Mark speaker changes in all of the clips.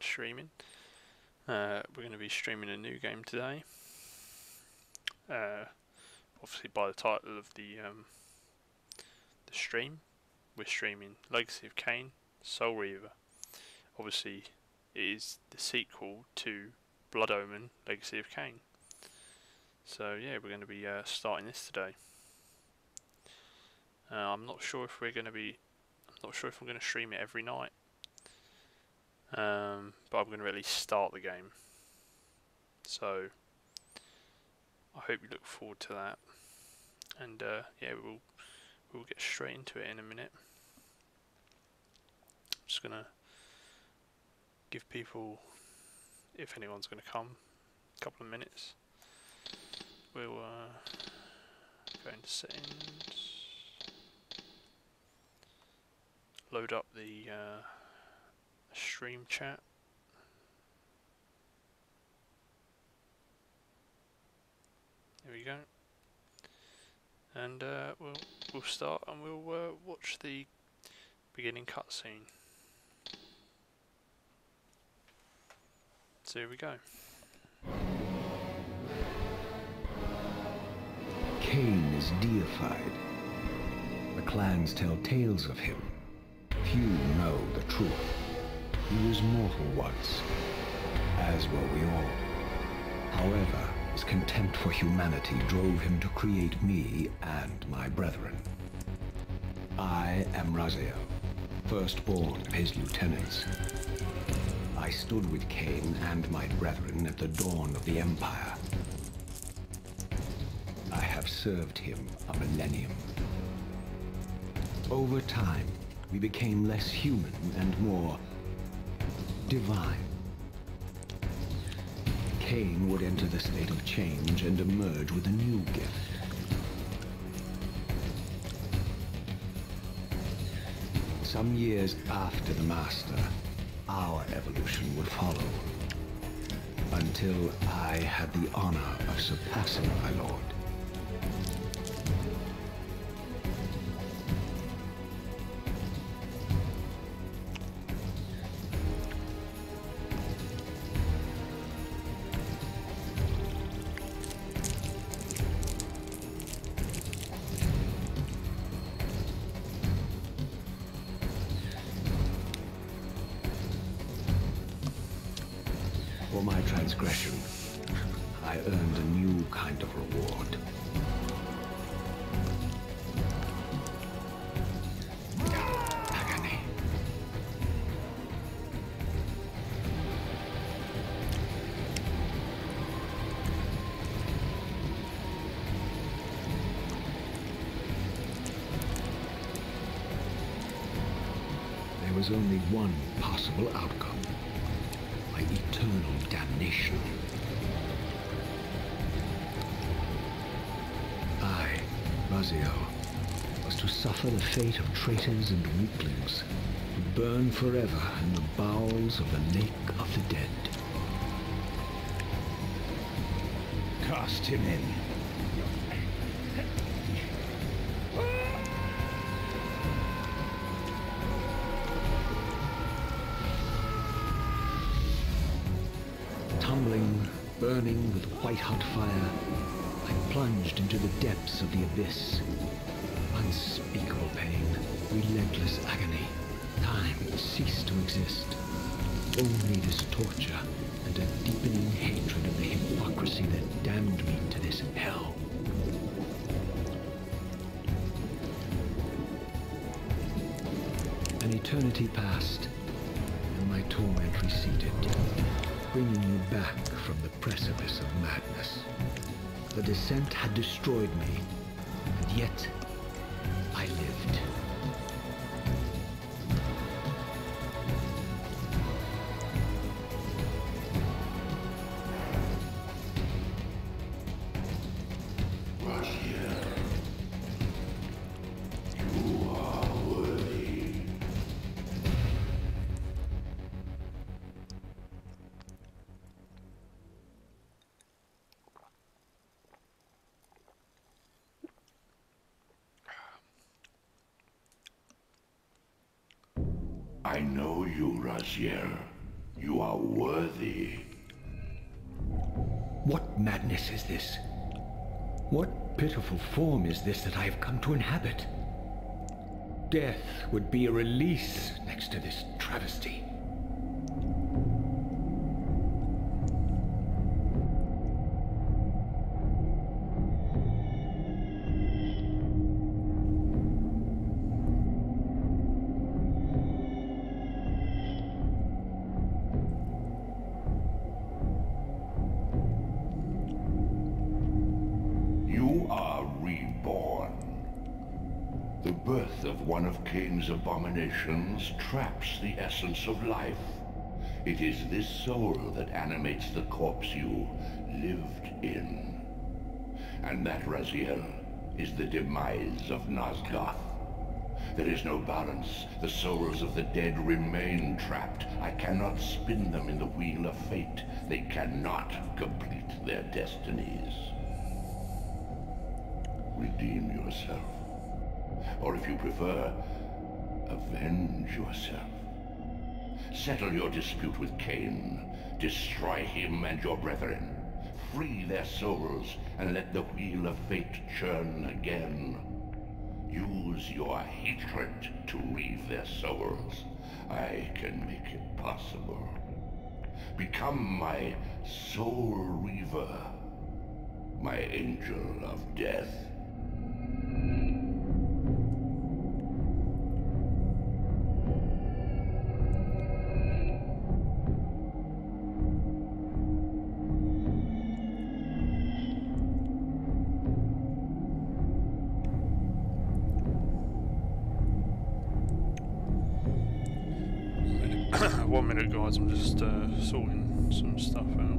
Speaker 1: streaming. We're going to be streaming a new game today. Obviously, by the title of the stream, we're streaming Legacy of Kain, Soul Reaver. Obviously, it is the sequel to Blood Omen, Legacy of Kain. So yeah, we're going to be starting this today. I'm not sure if we're going to be. I'm not sure if I'm going to stream it every night. But I'm going to at least start the game. So I hope you look forward to that. And yeah, we'll get straight into it in a minute. I'm just going to give people, if anyone's going to come, a couple of minutes. We'll go into settings, load up the stream chat. There we go. And we'll start and we'll watch the beginning cutscene. So here we go.
Speaker 2: Kain is deified. The clans tell tales of him. Few know the truth. He was mortal once, as were we all. However, his contempt for humanity drove him to create me and my brethren. I am Raziel, firstborn of his lieutenants. I stood with Kain and my brethren at the dawn of the Empire. I have served him a millennium. Over time, we became less human and more divine. Kain would enter the state of change and emerge with a new gift. Some years after the Master, our evolution would follow, until I had the honor of surpassing my lord. For my transgression, I earned a new kind of reward. Agony. There was only one possible outcome. Eternal damnation. I, Raziel, was to suffer the fate of traitors and weaklings, to burn forever in the bowels of the Lake of the Dead. Cast him in. Tumbling, burning with white-hot fire, I plunged into the depths of the abyss. Unspeakable pain, relentless agony. Time ceased to exist. Only this torture and a deepening hatred of the hypocrisy that damned me to this hell. An eternity passed, and my torment receded, bringing me back from the precipice of madness. The descent had destroyed me, and yet I lived.
Speaker 3: I know you, Raziel. You are worthy.
Speaker 2: What madness is this? What pitiful form is this that I have come to inhabit? Death would be a release next to this travesty.
Speaker 3: You are reborn. The birth of one of Kain's abominations traps the essence of life. It is this soul that animates the corpse you lived in. And that, Raziel, is the demise of Nosgoth. There is no balance. The souls of the dead remain trapped. I cannot spin them in the wheel of fate. They cannot complete their destinies. Redeem yourself. Or if you prefer, avenge yourself. Settle your dispute with Kain. Destroy him and your brethren. Free their souls and let the wheel of fate churn again. Use your hatred to reave their souls. I can make it possible. Become my soul reaver, my angel of death.
Speaker 1: One minute, guys, I'm just sorting some stuff out.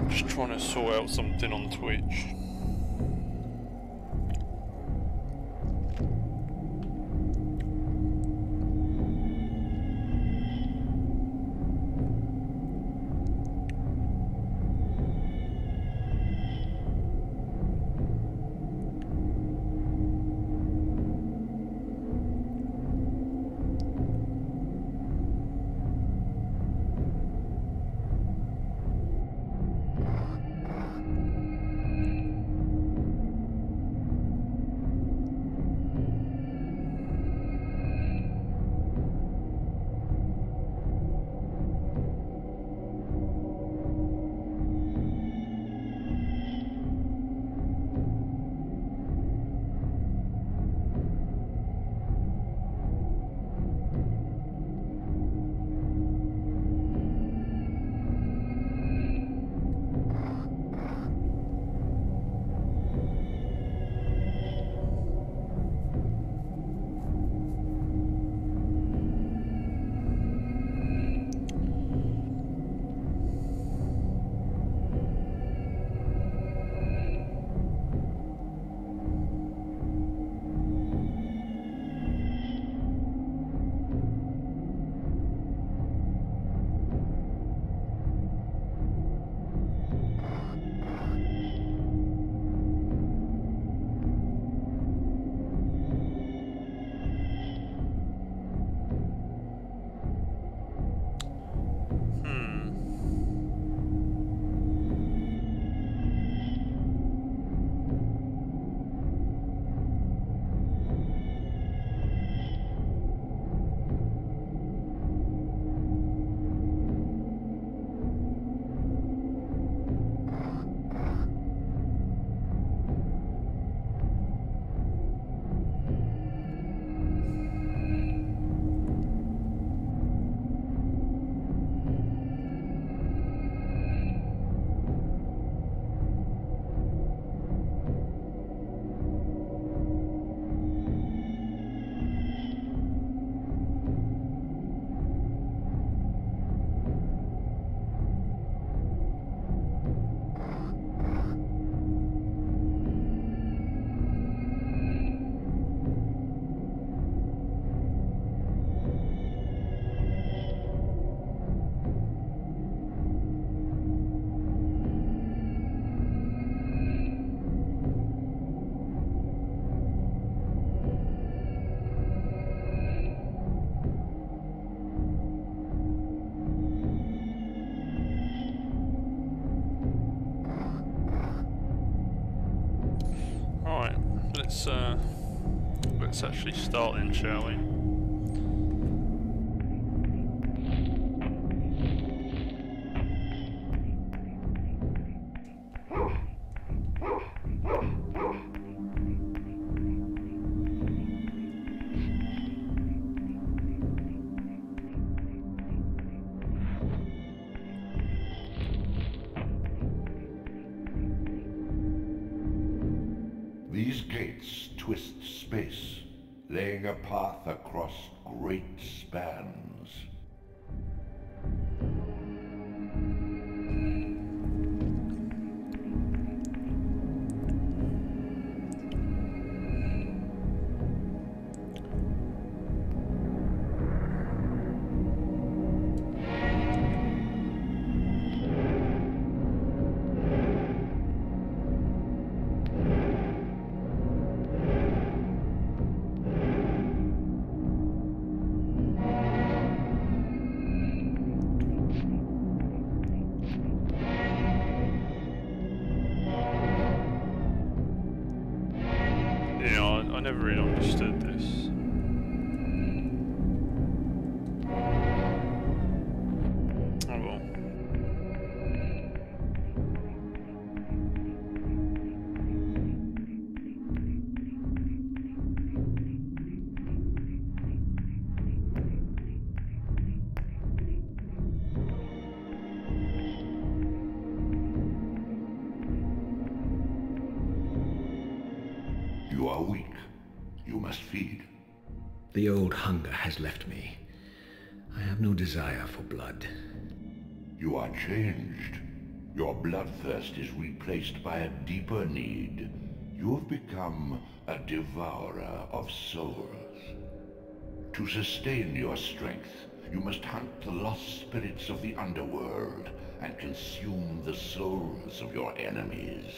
Speaker 1: Just trying to sort out something on Twitch. let's actually start then, shall we?
Speaker 3: These gates twist space, laying a path across great spans.
Speaker 1: I never really understood this. Oh well.
Speaker 3: You are weak. You must feed.
Speaker 2: The old hunger has left me. I have no desire for blood.
Speaker 3: You are changed. Your bloodthirst is replaced by a deeper need. You have become a devourer of souls. To sustain your strength, you must hunt the lost spirits of the underworld and consume the souls of your enemies.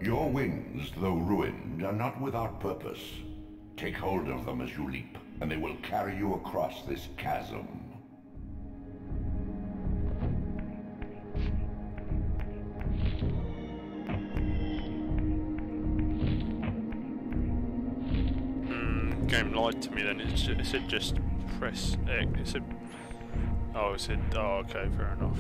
Speaker 3: Your wings, though ruined, are not without purpose. Take hold of them as you leap, and they will carry you across this chasm.
Speaker 1: Game lied to me then. It said just press X. It said... Oh, it said... Oh, okay, fair enough.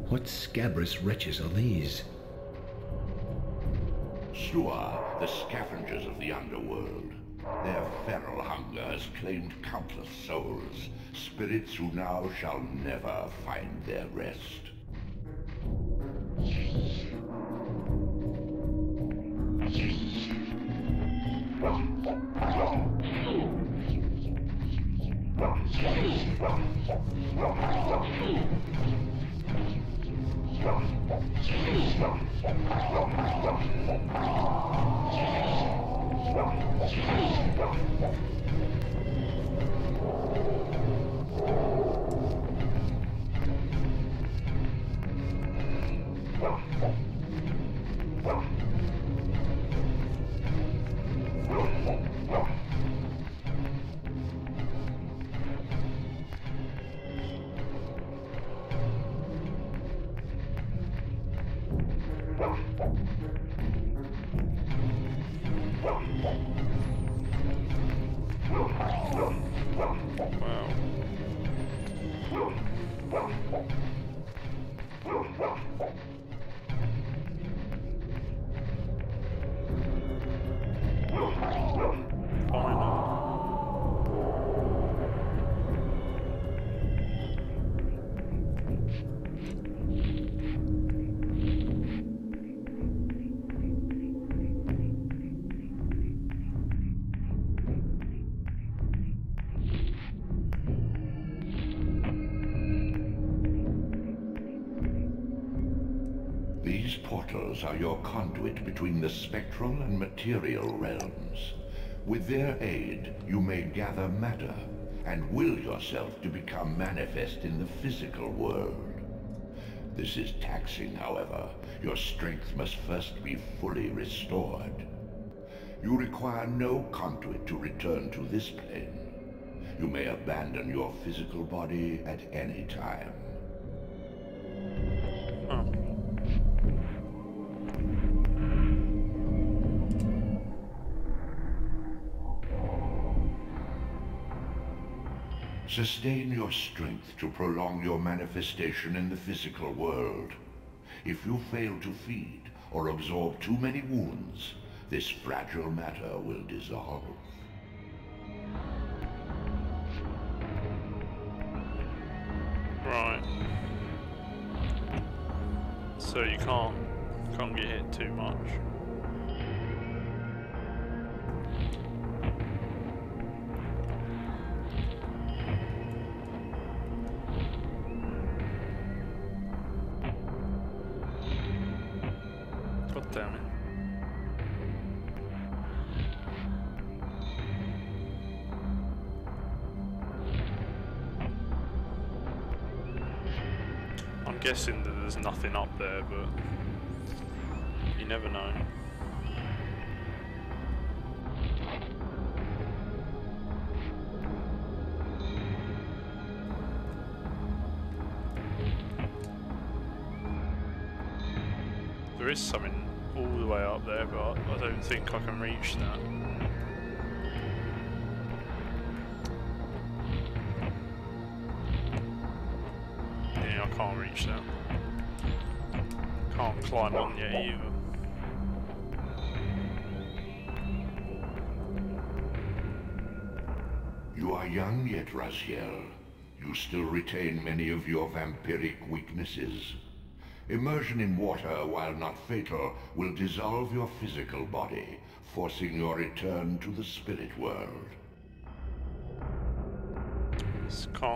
Speaker 2: What scabrous wretches are these?
Speaker 3: Sua, the scavengers of the underworld. Their feral hunger has claimed countless souls, spirits who now shall never find their rest.
Speaker 1: Wow.
Speaker 3: These portals are your conduit between the spectral and material realms. With their aid, you may gather matter and will yourself to become manifest in the physical world. This is taxing, however. Your strength must first be fully restored. You require no conduit to return to this plane. You may abandon your physical body at any time.
Speaker 1: Oh.
Speaker 3: Sustain your strength to prolong your manifestation in the physical world. If you fail to feed or absorb too many wounds, this fragile matter will dissolve.
Speaker 1: Right. So you can't get hit too much. God damn it. I'm guessing that there's nothing up there, but you never know. There is something all the way up there, but I don't think I can reach that. Yeah, I can't reach that. Can't climb on yet either.
Speaker 3: You are young yet, Raziel. You still retain many of your vampiric weaknesses. Immersion in water, while not fatal, will dissolve your physical body, forcing your return to the spirit world.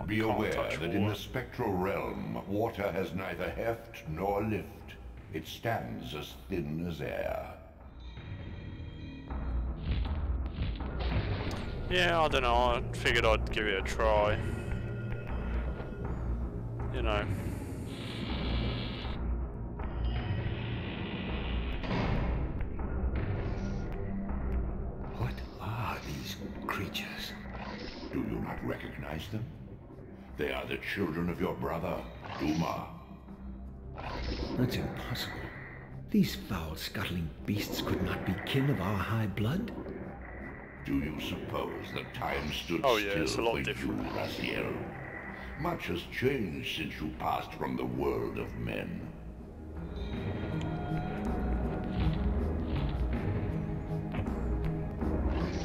Speaker 3: Be aware that in the spectral realm, water has neither heft nor lift. It stands as thin as air.
Speaker 1: Yeah, I don't know, I figured I'd give it a try. You know.
Speaker 2: What are these creatures?
Speaker 3: Do you not recognize them? They are the children of your brother, Duma.
Speaker 2: That's impossible. These foul, scuttling beasts could not be kin of our high blood?
Speaker 3: Do you suppose that time stood
Speaker 1: it's a
Speaker 3: still
Speaker 1: lot
Speaker 3: for
Speaker 1: different.
Speaker 3: you, Raziel? Much has changed since you passed from the world of men.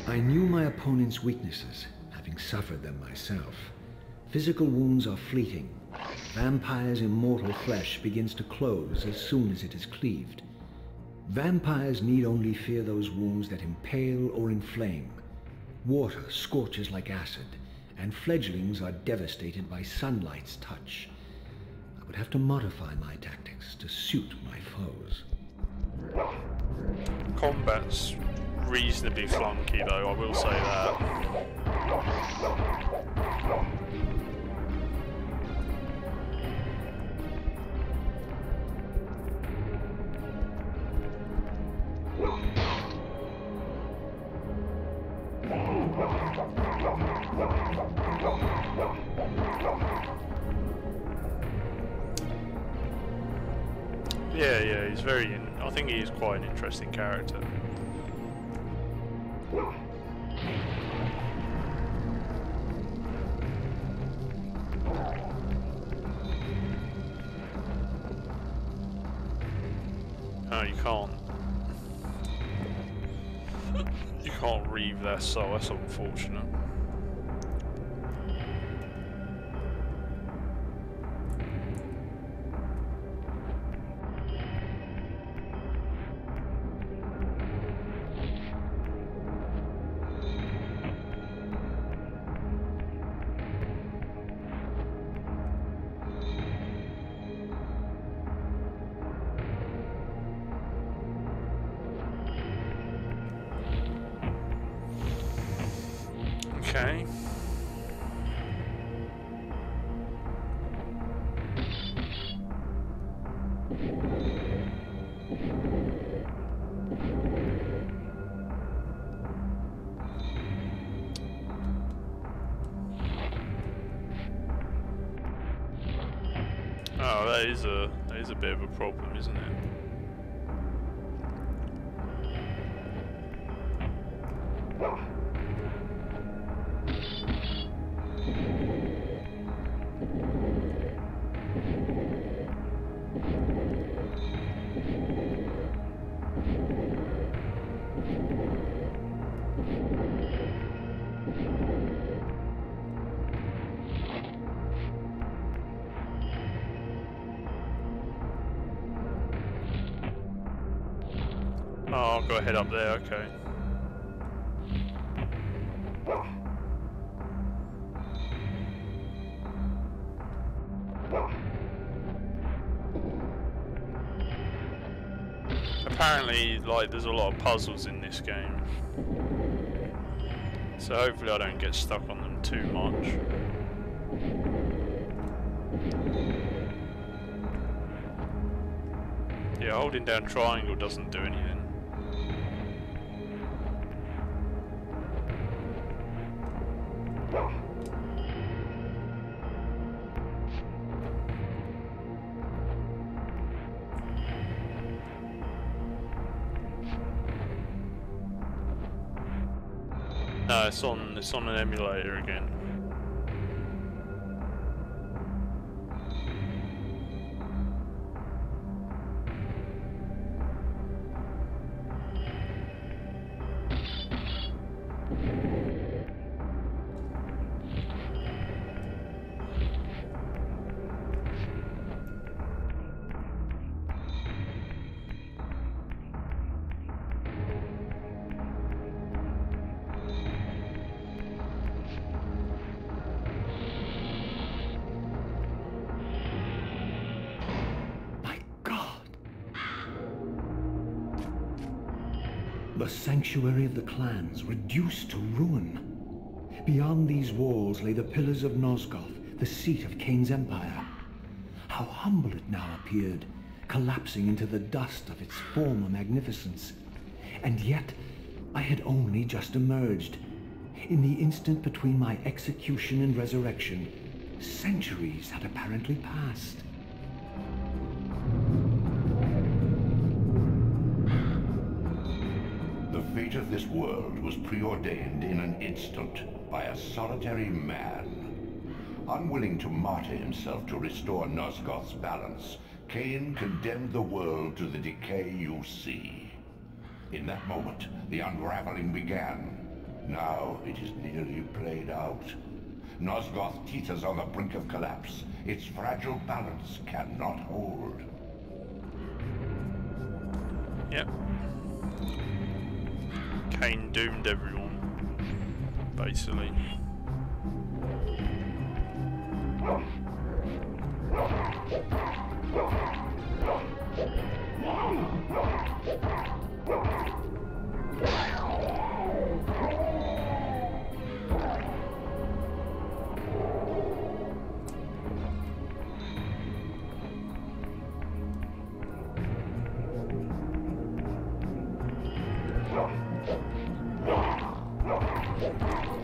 Speaker 2: I knew my opponent's weaknesses, having suffered them myself. Physical wounds are fleeting. Vampire's immortal flesh begins to close as soon as it is cleaved. Vampires need only fear those wounds that impale or inflame. Water scorches like acid, and fledglings are devastated by sunlight's touch. I would have to modify my tactics to suit my foes.
Speaker 1: Combat's reasonably flunky though, I will say that. Yeah, he's I think he is quite an interesting character. No, you can't. You can't reave their soul, that's unfortunate. Okay. Oh, that is a bit of a problem, isn't it? Oh, I've got to head up there, okay. Apparently, like, there's a lot of puzzles in this game. So hopefully I don't get stuck on them too much. Yeah, holding down triangle doesn't do anything. No, it's on an emulator again.
Speaker 2: The sanctuary of the clans reduced to ruin. Beyond these walls lay the pillars of Nosgoth, the seat of Kain's empire. How humble it now appeared, collapsing into the dust of its former magnificence. And yet, I had only just emerged. In the instant between my execution and resurrection, centuries had apparently passed.
Speaker 3: The fate of this world was preordained in an instant by a solitary man. Unwilling to martyr himself to restore Nosgoth's balance, Kain condemned the world to the decay you see. In that moment, the unraveling began. Now it is nearly played out. Nosgoth teeters on the brink of collapse. Its fragile balance cannot hold.
Speaker 1: Yep. Kain doomed everyone, basically.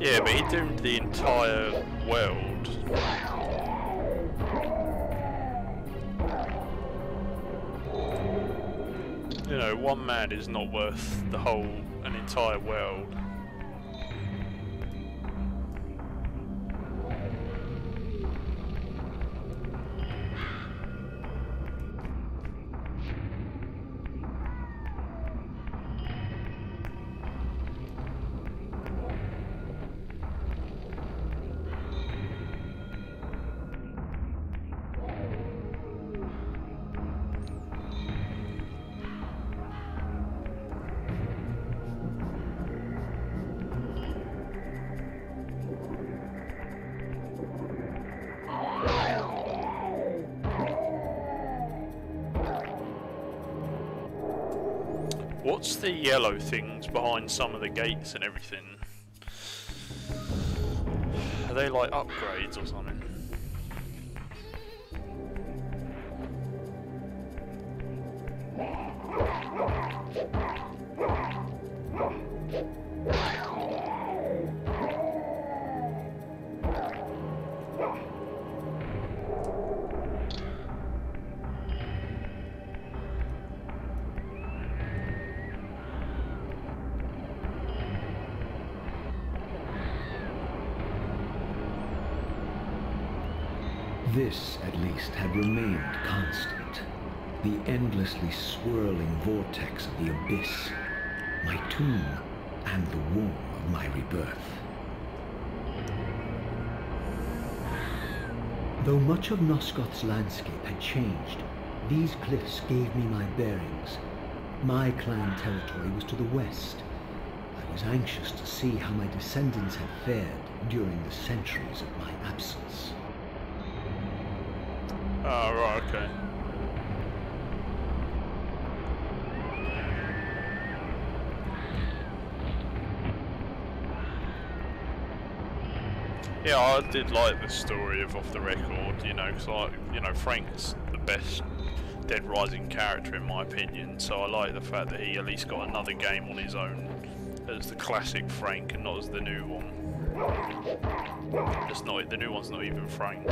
Speaker 1: Yeah, but he doomed the entire world. You know, one man is not worth an entire world. What's the yellow things behind some of the gates and everything? Are they like upgrades or something?
Speaker 2: This, at least, had remained constant. The endlessly swirling vortex of the abyss, my tomb, and the womb of my rebirth. Though much of Nosgoth's landscape had changed, these cliffs gave me my bearings. My clan territory was to the west. I was anxious to see how my descendants had fared during the centuries of my absence.
Speaker 1: Oh, right, okay. Yeah, I did like the story of Off the Record, you know, because Frank's the best Dead Rising character in my opinion, so I like the fact that he at least got another game on his own as the classic Frank and not as the new one. The new one's not even Frank.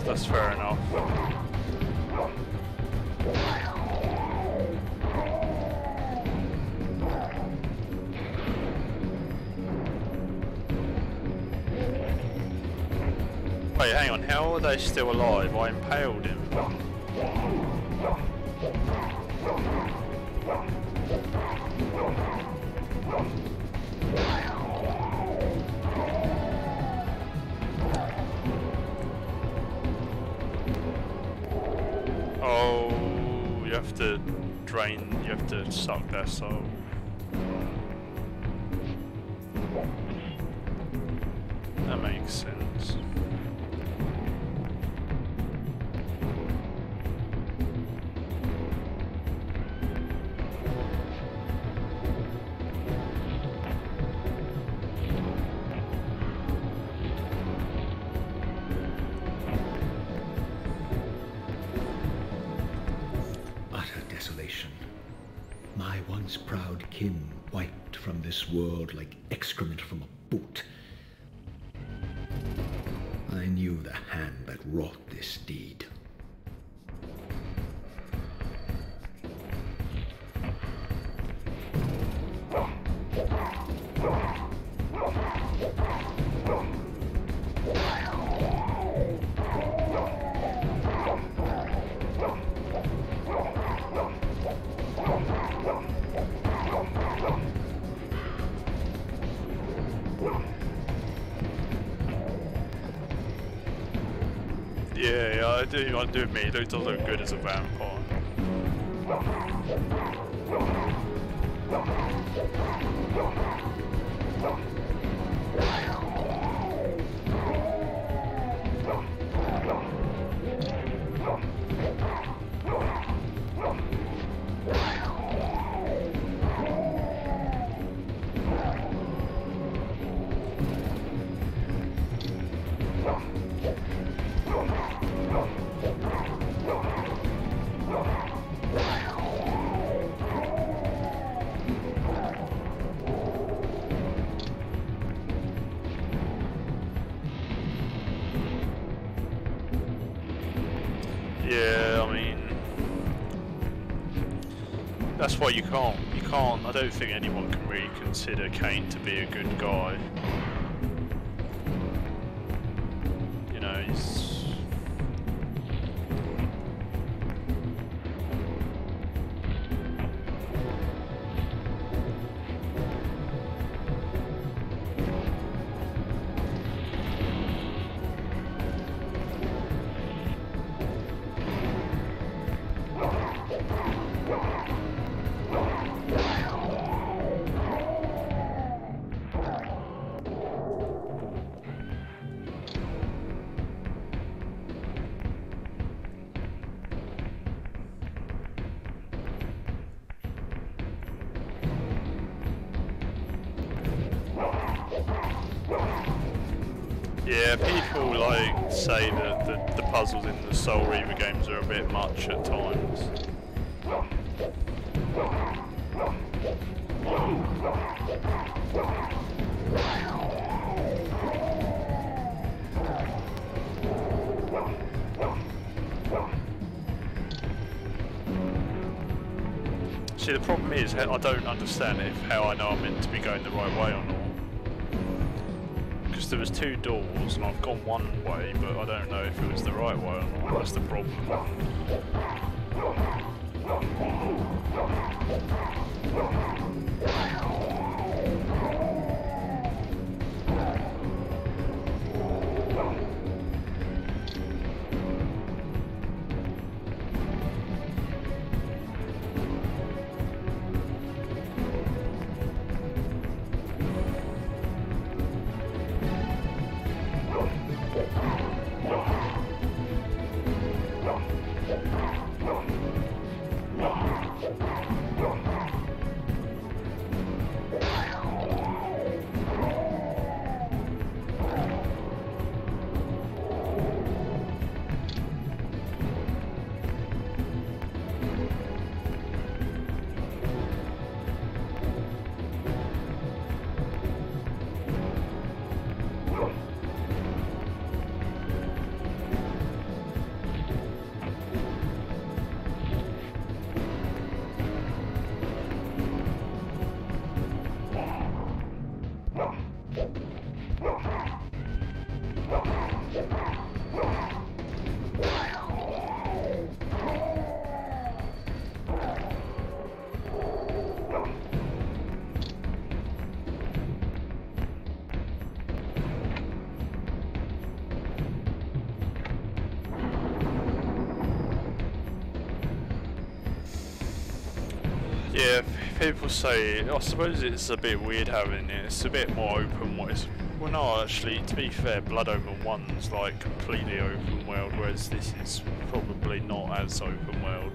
Speaker 1: That's fair enough. Wait, hang on, how are they still alive? I impaled him. Oh, you have to suck their soul. That makes sense.
Speaker 2: My once proud kin wiped from this world like excrement from a boot. I knew the hand that wrought this deed.
Speaker 1: Yeah, I do admit he does look good as a vampire. Yeah, I mean, that's why you can't. I don't think anyone can really consider Kain to be a good guy. You know, he's. Yeah, people like say that the puzzles in the Soul Reaver games are a bit much at times. See, the problem is I don't understand how I know I'm meant to be going the right way or not. Because there was 2 doors and I've gone one way, but I don't know if it was the right way or not. That's the problem. Yeah, people say, I suppose it's a bit weird having it, it's a bit more open. Well no, actually, to be fair, Blood Omen 1's like completely open world, whereas this is probably not as open world.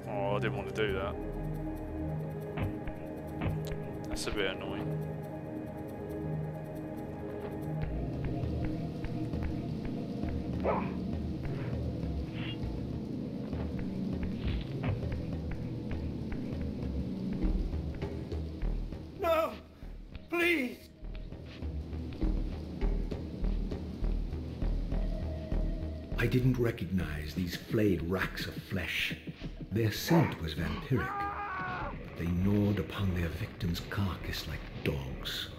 Speaker 1: Oh, I didn't want to do that. That's a bit annoying.
Speaker 4: No! Please!
Speaker 2: I didn't recognize these flayed racks of flesh. Their scent was vampiric, but they gnawed upon their victim's carcass like dogs.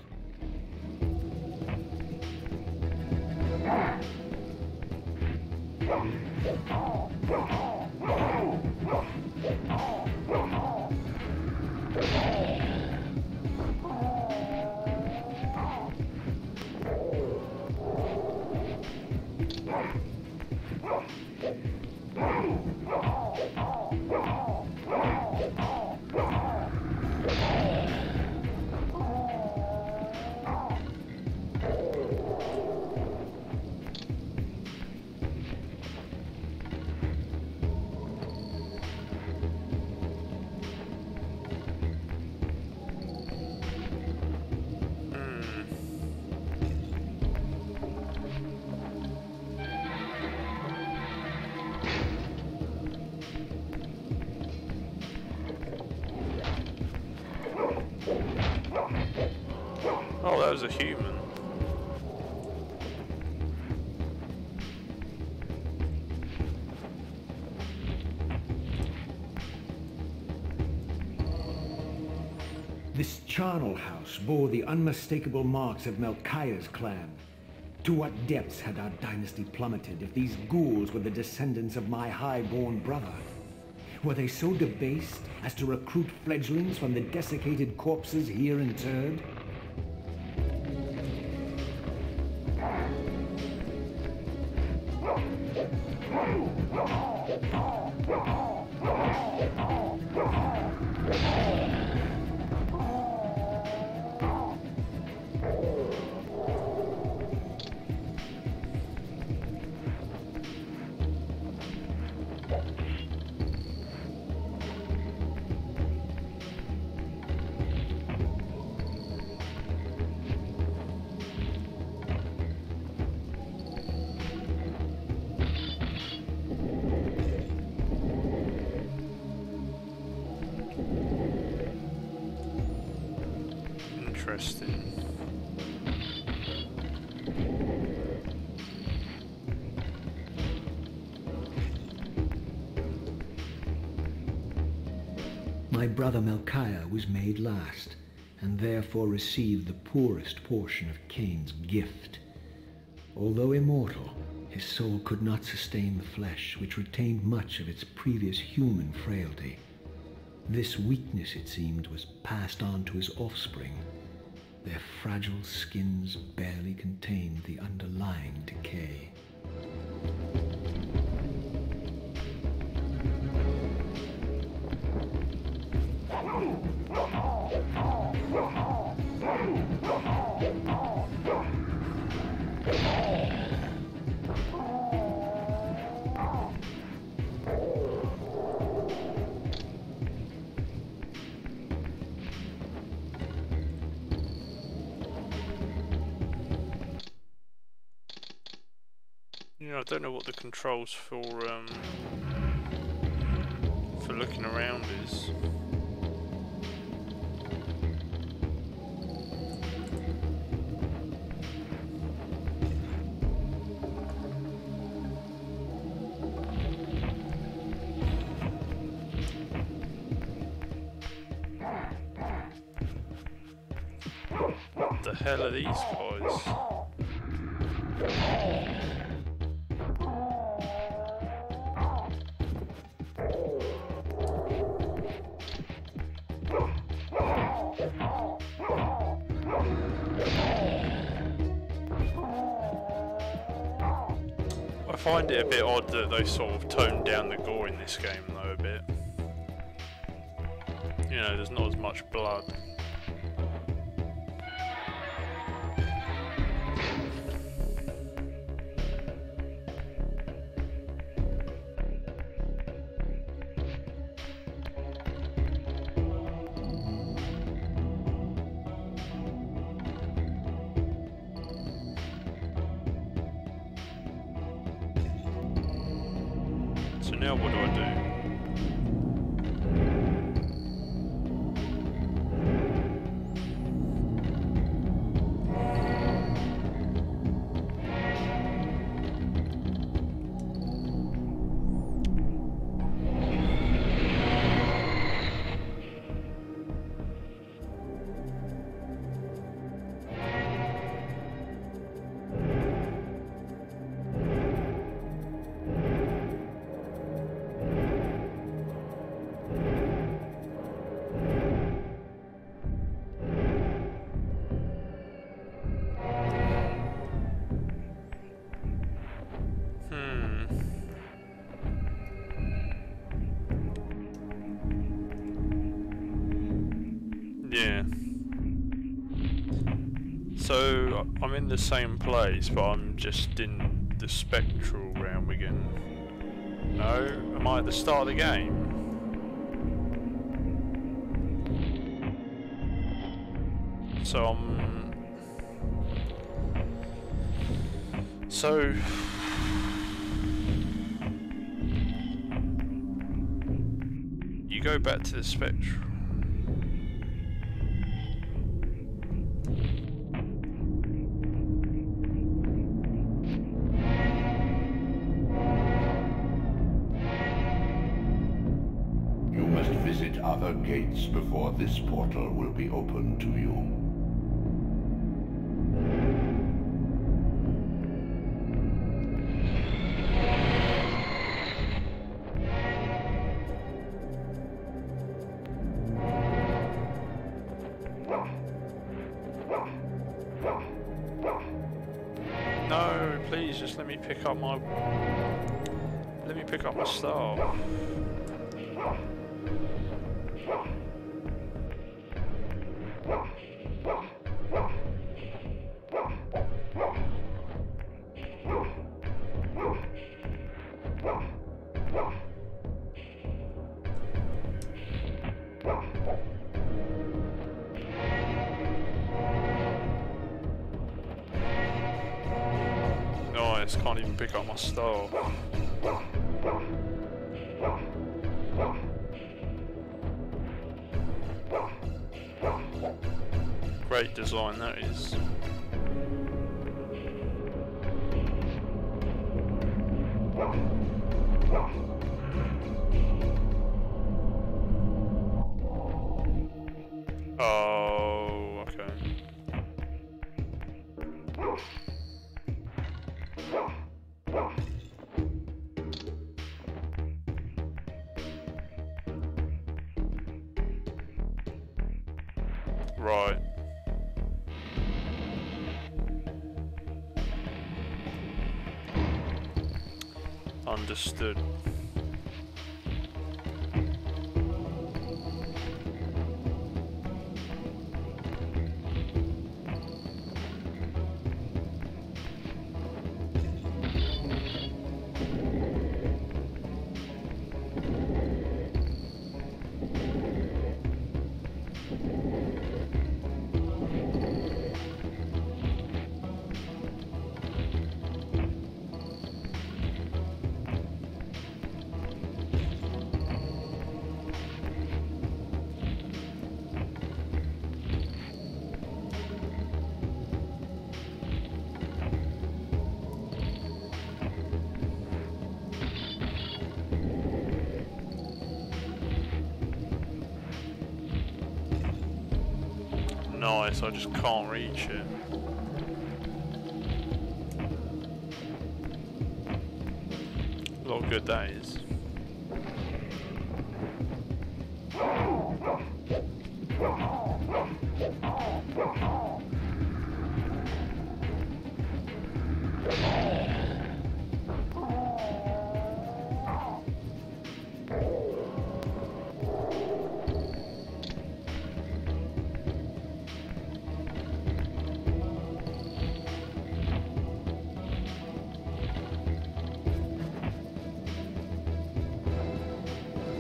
Speaker 1: Oh, that was a human.
Speaker 2: charnel house bore the unmistakable marks of Melchiah's clan. To what depths had our dynasty plummeted if these ghouls were the descendants of my high-born brother? Were they so debased as to recruit fledglings from the desiccated corpses here interred?
Speaker 1: Interesting.
Speaker 2: My brother Melchiah was made last, and therefore received the poorest portion of Kain's gift. Although immortal, his soul could not sustain the flesh, which retained much of its previous human frailty. This weakness, it seemed, was passed on to his offspring. Their fragile skins barely contained the underlying decay.
Speaker 1: I don't know what the controls for looking around is. What the hell are these guys? I find it a bit odd that they sort of toned down the gore in this game though a bit. You know, there's not as much blood. So now what do I do? Yeah. So I'm in the same place, but I'm just in the spectral realm again. No? Am I at the start of the game? So you go back to the spectral.
Speaker 3: Visit other other gates before this portal will be open to you.
Speaker 1: No, please just let me pick up my star. Nice, can't even pick up my star. Great design that is. Oh, okay. Right. Understood. Nice, I just can't reach it. A lot of good that is.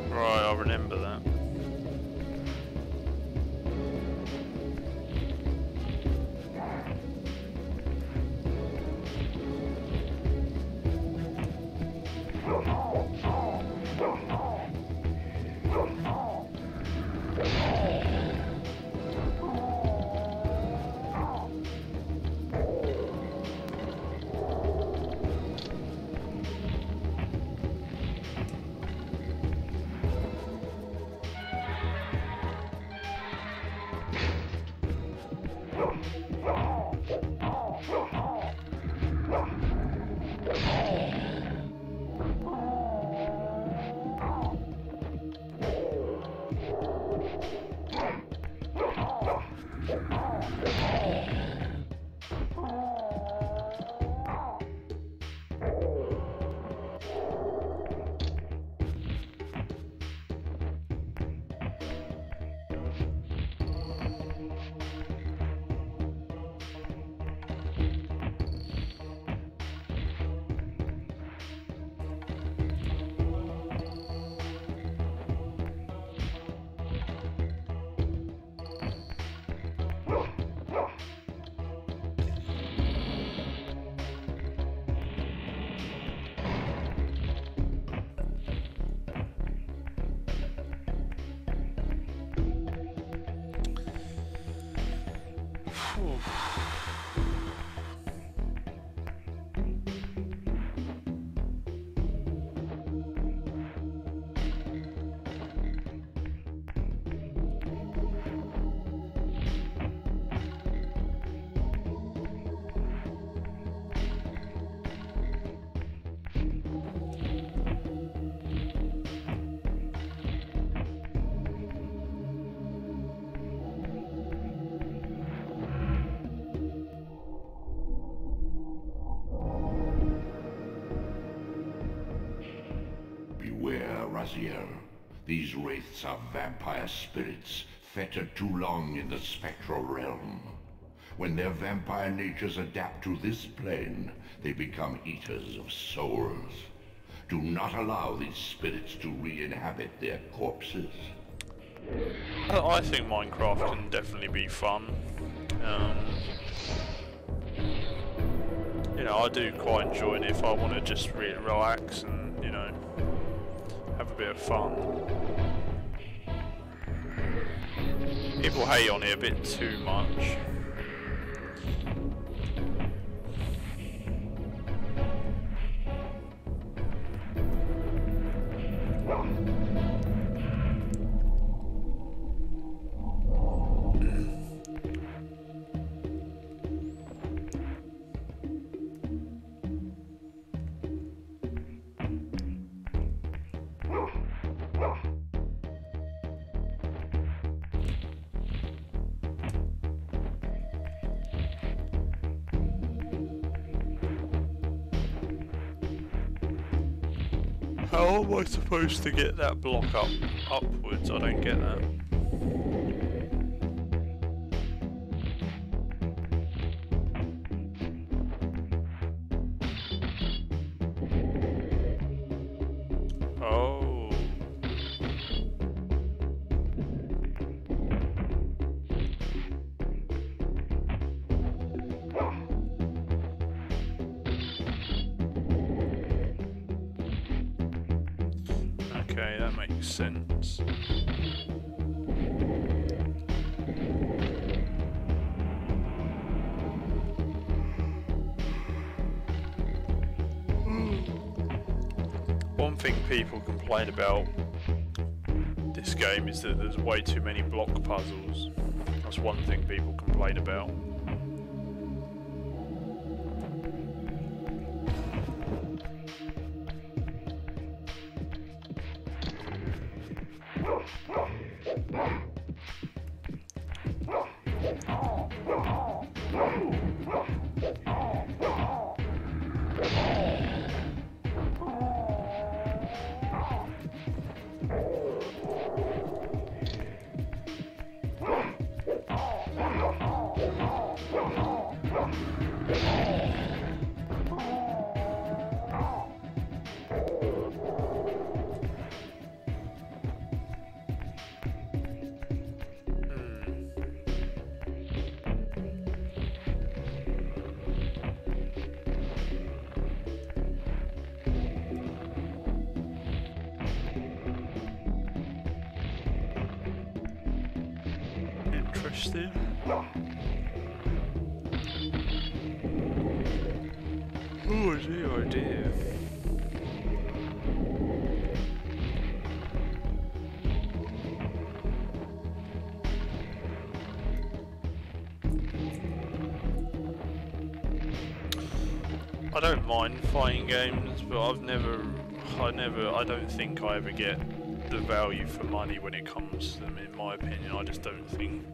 Speaker 1: Right, I'll remember that.
Speaker 3: Brazier. These wraiths are vampire spirits, fettered too long in the spectral realm. When their vampire natures adapt to this plane, they become eaters of souls. Do not allow these spirits to re-inhabit their corpses.
Speaker 1: I think Minecraft can definitely be fun. You know, I do quite enjoy it if I want to just really relax and, you know, have a bit of fun. People hate on it a bit too much. How am I supposed to get that block upwards? I don't get that. Oh. Okay, that makes sense. One thing people complain about this game is that there's way too many block puzzles. That's one thing people complain about. Interesting. Oh dear, oh dear. I don't mind fighting games, but I don't think I ever get the value for money when it comes to them, in my opinion. I just don't think.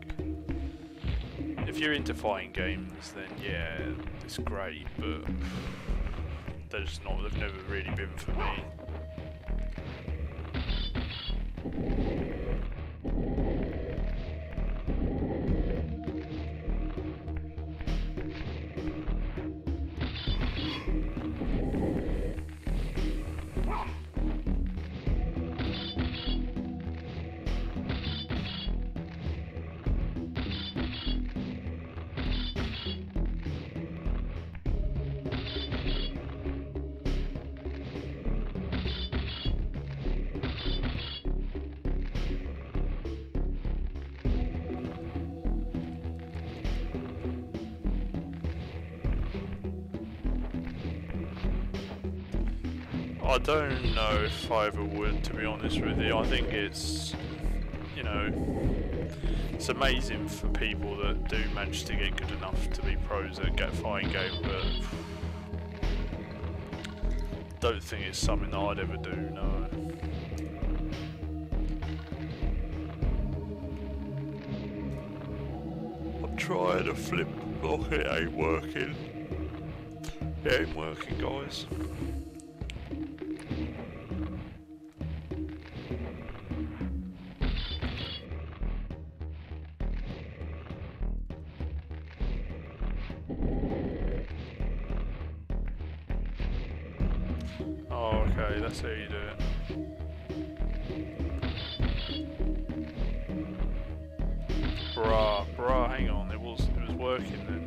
Speaker 1: If you're into fighting games, then yeah, it's great, but they've never really been for me. I don't know if I ever would, to be honest with you. I think it's, you know, it's amazing for people that do manage to get good enough to be pros at a fighting game, but don't think it's something that I'd ever do, no. I'm trying to flip the block, it ain't working. It ain't working, guys. Oh, okay, that's how you do it. Bruh, hang on, it was working then.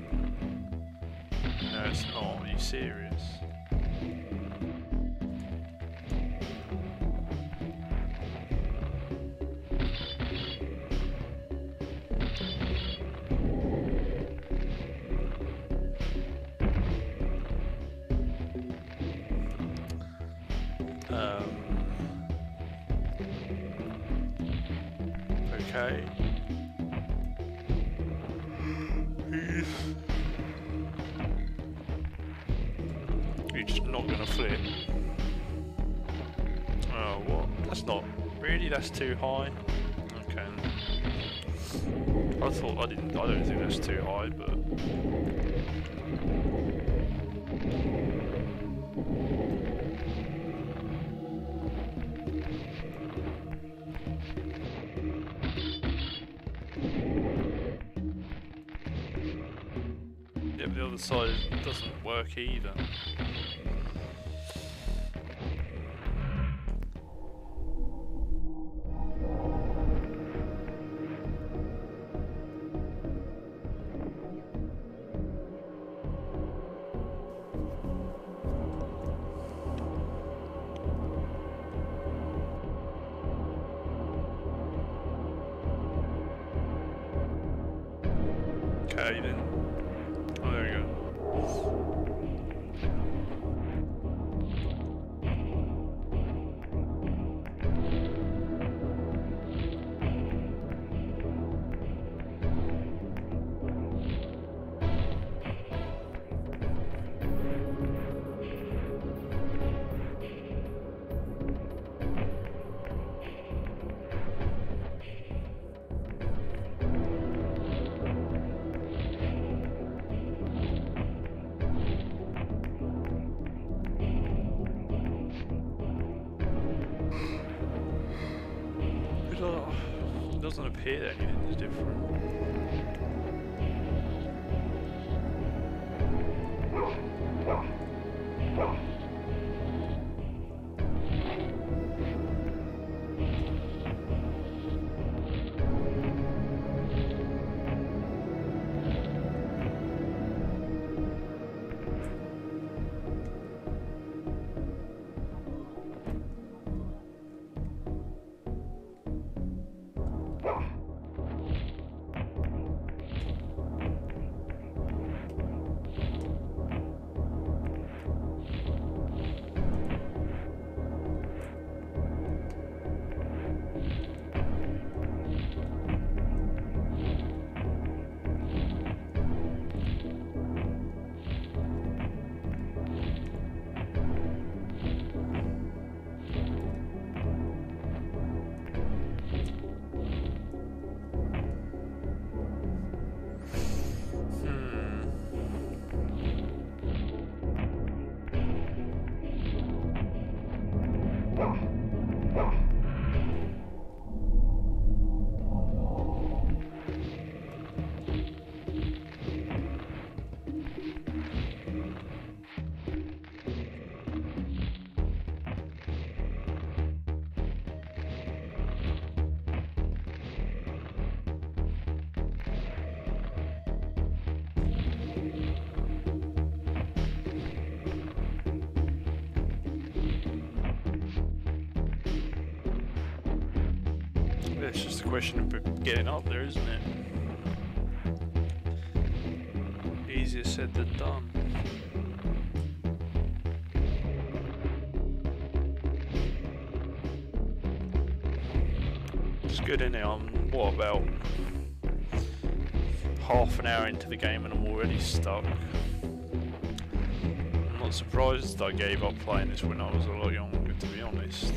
Speaker 1: No, it's not. Are you serious? Okay. You're just not gonna flip. Oh, what? That's not really. That's too high. Okay. I don't think that's too high, but. Yeah, but the other side doesn't work either. Okay then. Oh, there we go. It doesn't appear that anything's different. It's just a question of getting up there, isn't it? Easier said than done. It's good, innit? I'm, what, about half an hour into the game and I'm already stuck. I'm not surprised I gave up playing this when I was a lot younger, to be honest.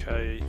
Speaker 1: Okay.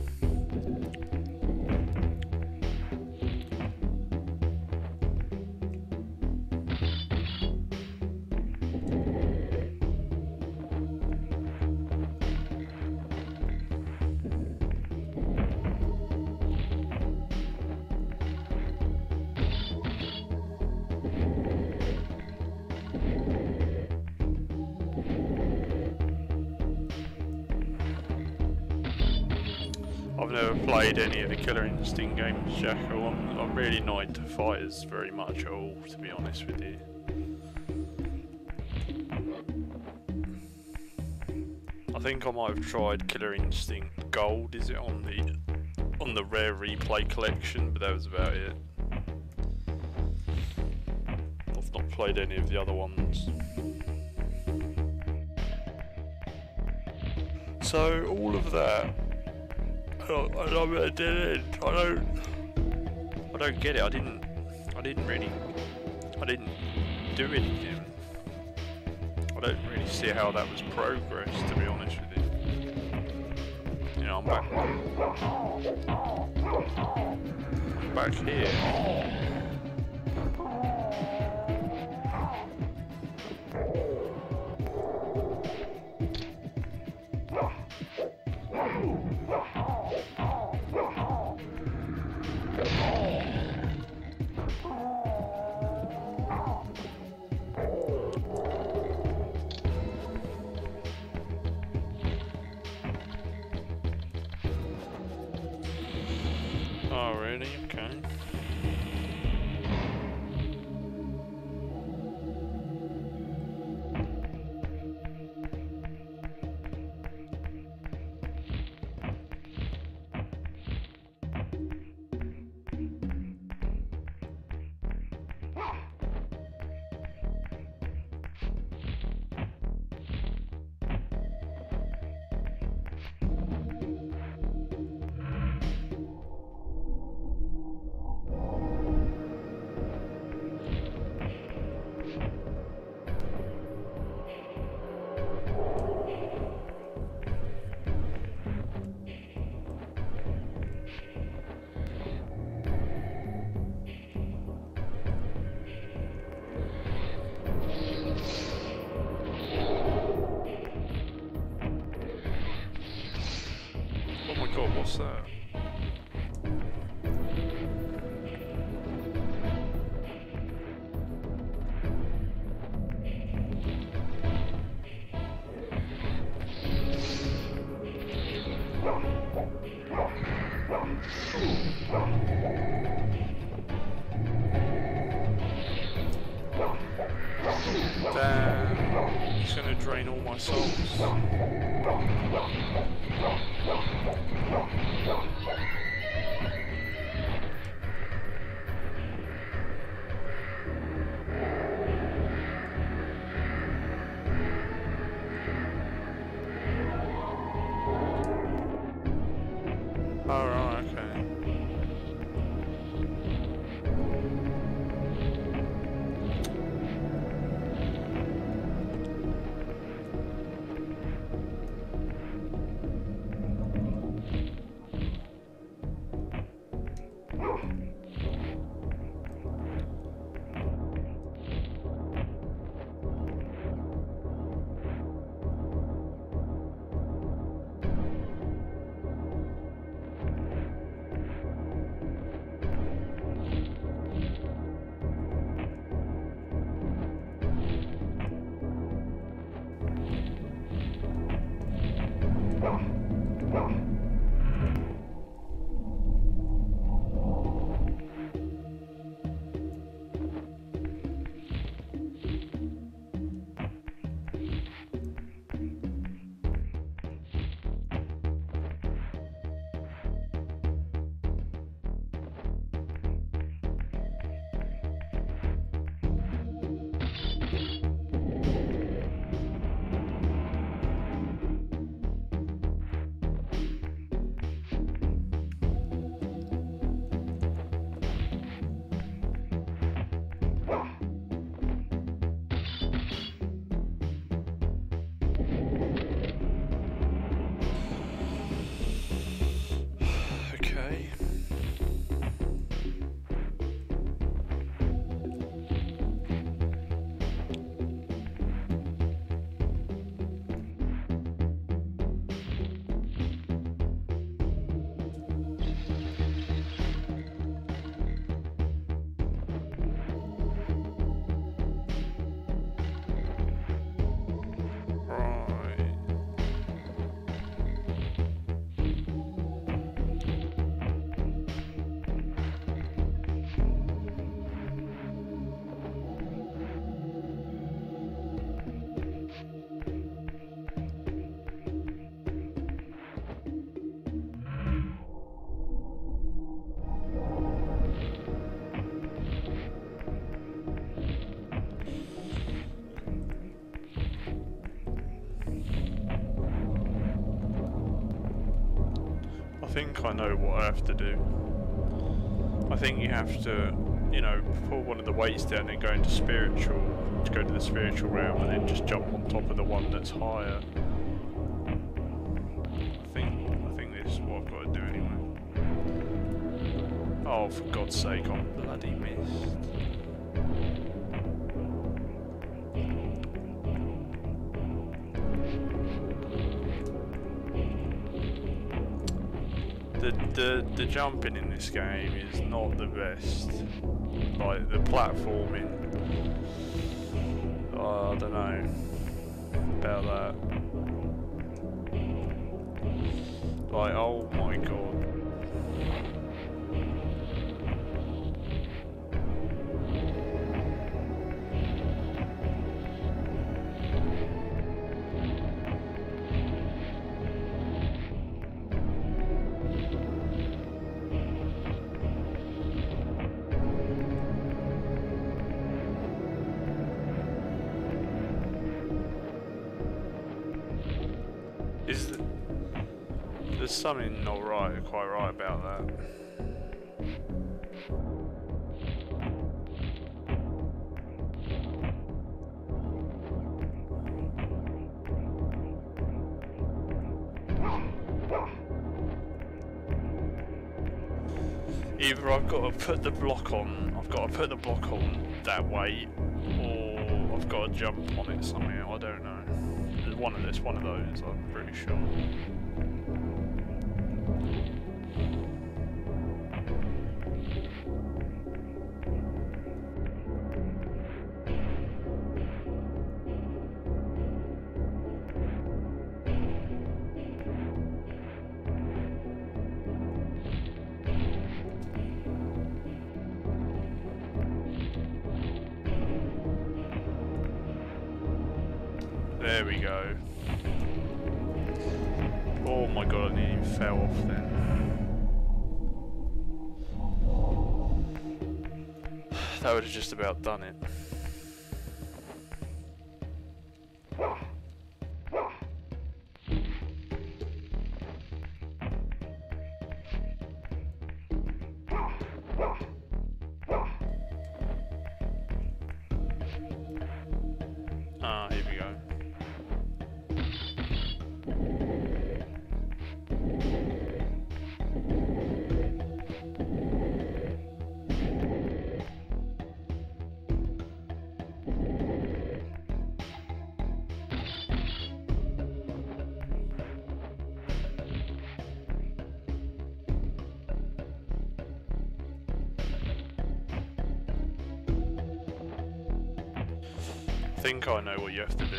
Speaker 1: I've never played any of the Killer Instinct games, Jacko. I'm really not into fighters very much at all, to be honest with you. I think I might have tried Killer Instinct Gold, is it on the Rare Replay collection, but that was about it. I've not played any of the other ones. So all of that, I'm at a dead end. I don't get it. I didn't do anything. I don't really see how that was progress, to be honest with you. You know, I'm back here. Oh, really? Okay. God, what's that? Damn. it's going to drain all my souls. Alright, okay. I think I know what I have to do. I think you have to, you know, pull one of the weights down and go into spiritual, to go to the spiritual realm, and then just jump on top of the one that's higher. I think this is what I've got to do anyway. Oh, for God's sake, I'm bloody missed. The jumping in this game is not the best. Like the platforming, I don't know about that. Like, oh my god. There's something not right, quite right about that. Either I've got to put the block on, that way, or I've got to jump on it somehow, I don't know. There's one of those, I'm pretty sure. There we go. Oh my god, I nearly fell off then. That would have just about done it. Ah, here we go. I think I know what you have to do.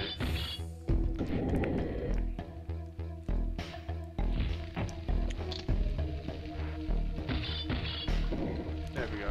Speaker 1: There we go.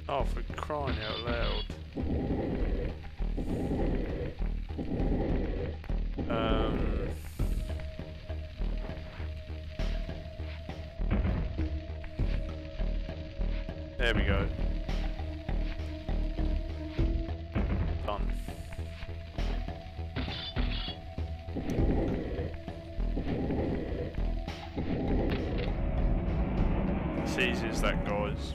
Speaker 1: Oh, for crying out loud. There we go. Done. It's easy as that, guys.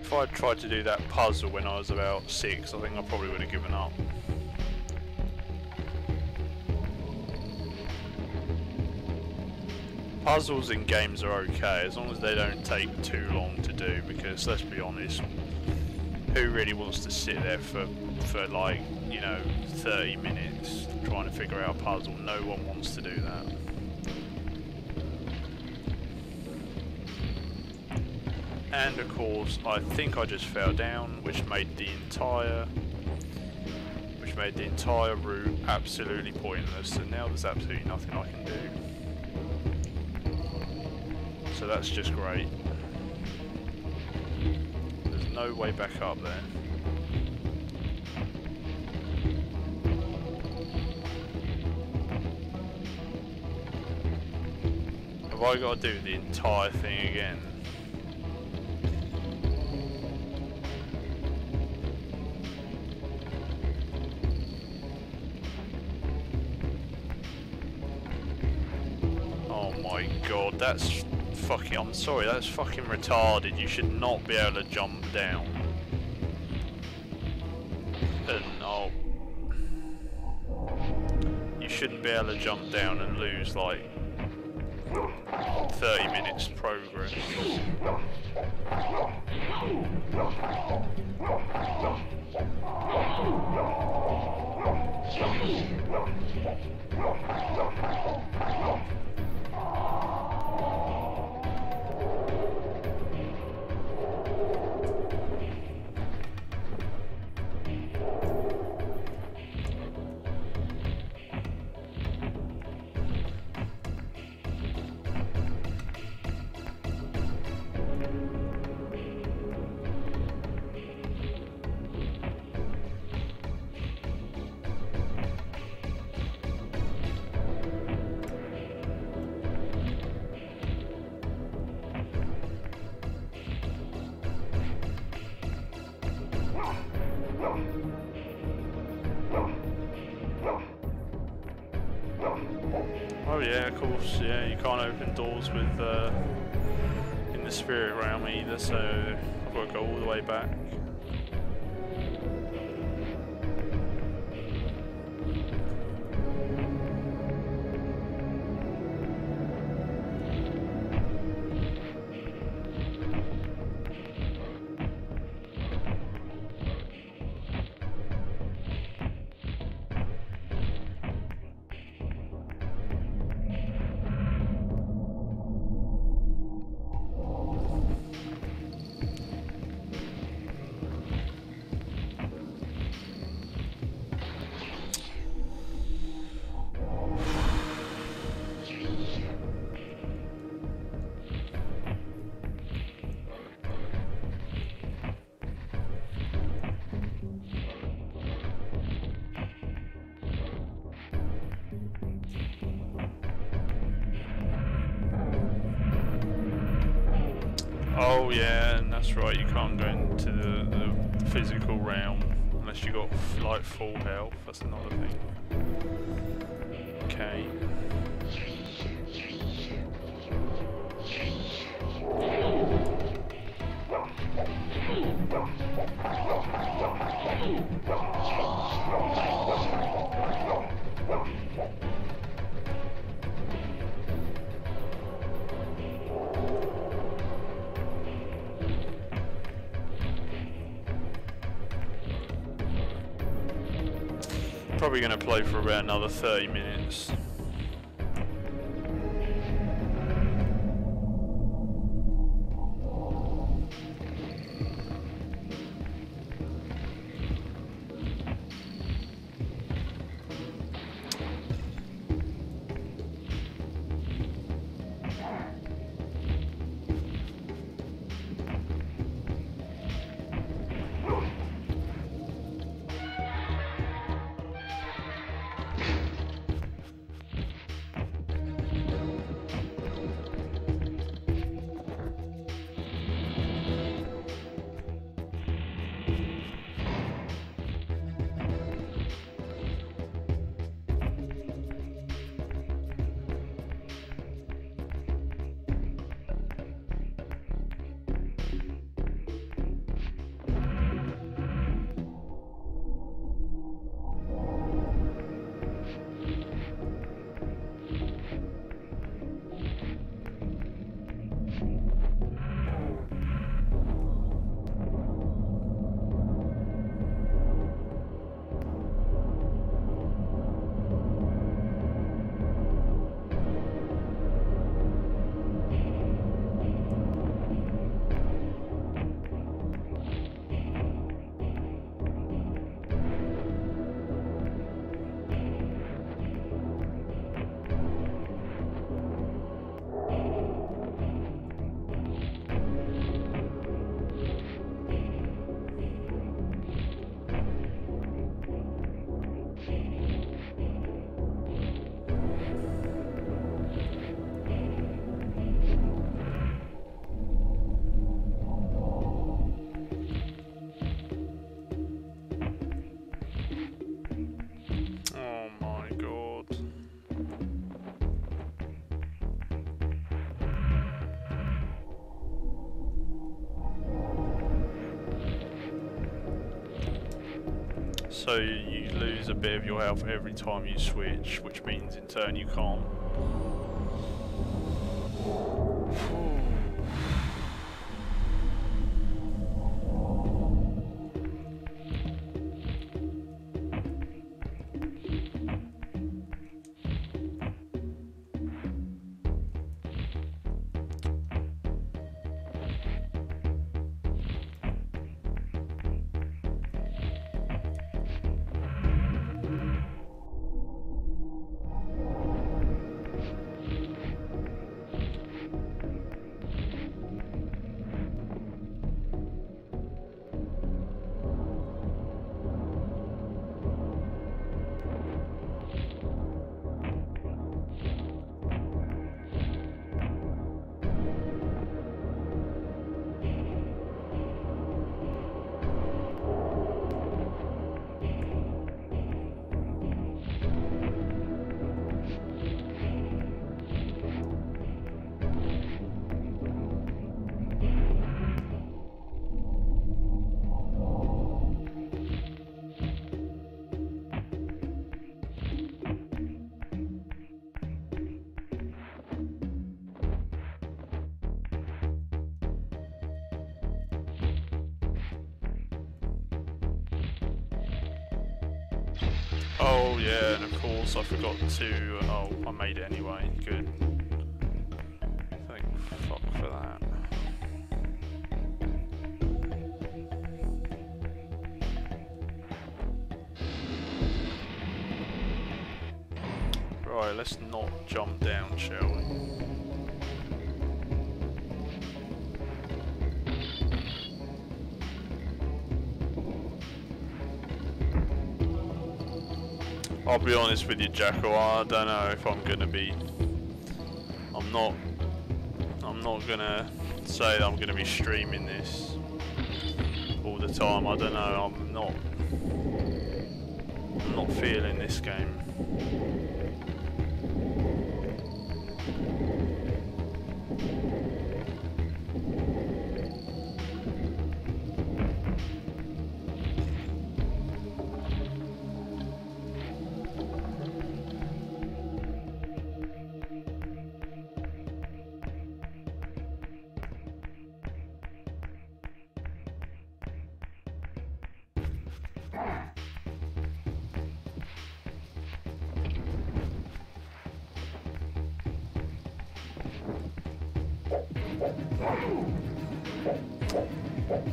Speaker 1: If I'd tried to do that puzzle when I was about 6, I think I probably would have given up. Puzzles in games are okay, as long as they don't take too long to do, because let's be honest, who really wants to sit there for like, you know, 30 minutes trying to figure out a puzzle? No one wants to do that. And of course, I think I just fell down, which made the entire route absolutely pointless, and now there's absolutely nothing I can do. So that's just great. There's no way back up there. Have I got to do the entire thing again? Oh my god, that's fucking, I'm sorry, that's fucking retarded. You should not be able to jump down. And oh, you shouldn't be able to jump down and lose like 30 minutes progress. Oh yeah, of course, yeah, you can't open doors with in the the spirit realm either, so I've got to go all the way back. Oh yeah, and that's right, you can't go into the physical realm unless you got like full health, that's another thing. Okay. Probably going to play for about another 30 minutes. So you lose a bit of your health every time you switch, which means in turn you can't. Oh yeah, and of course I forgot to... Oh, I made it anyway. Good. Thank fuck for that. Right, let's not jump down, shall we? I'll be honest with you, Jackal, I don't know if I'm gonna be... I'm not gonna say that I'm gonna be streaming this all the time. I don't know, I'm not feeling this game.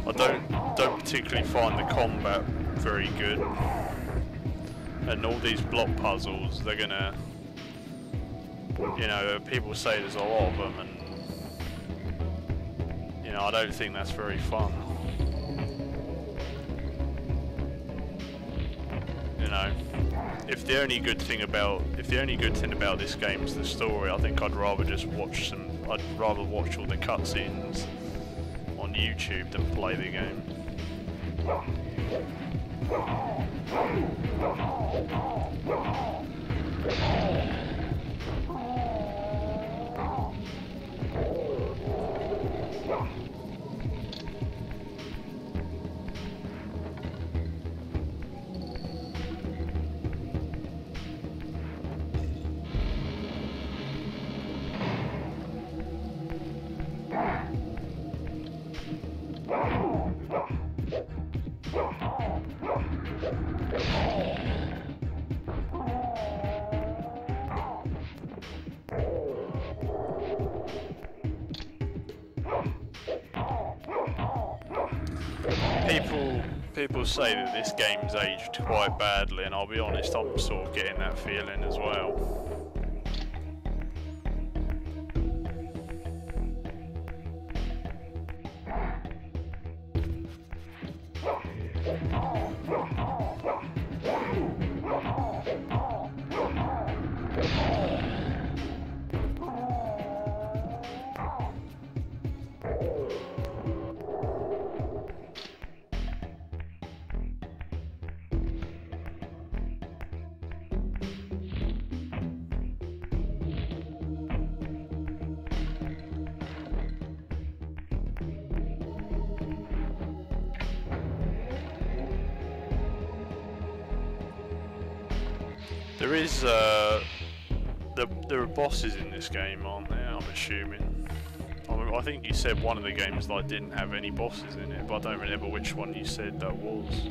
Speaker 1: I don't particularly find the combat very good, and all these block puzzles, they're gonna, you know, people say there's a lot of them, and you know, I don't think that's very fun. You know, if the only good thing about this game is the story, I think I'd rather just watch I'd rather watch all the cutscenes on YouTube than play the game. People say that this game's aged quite badly, and I'll be honest, I'm sort of getting that feeling as well. There is, there are bosses in this game, aren't there? I'm assuming. I think you said one of the games like didn't have any bosses in it, but I don't remember which one you said that was.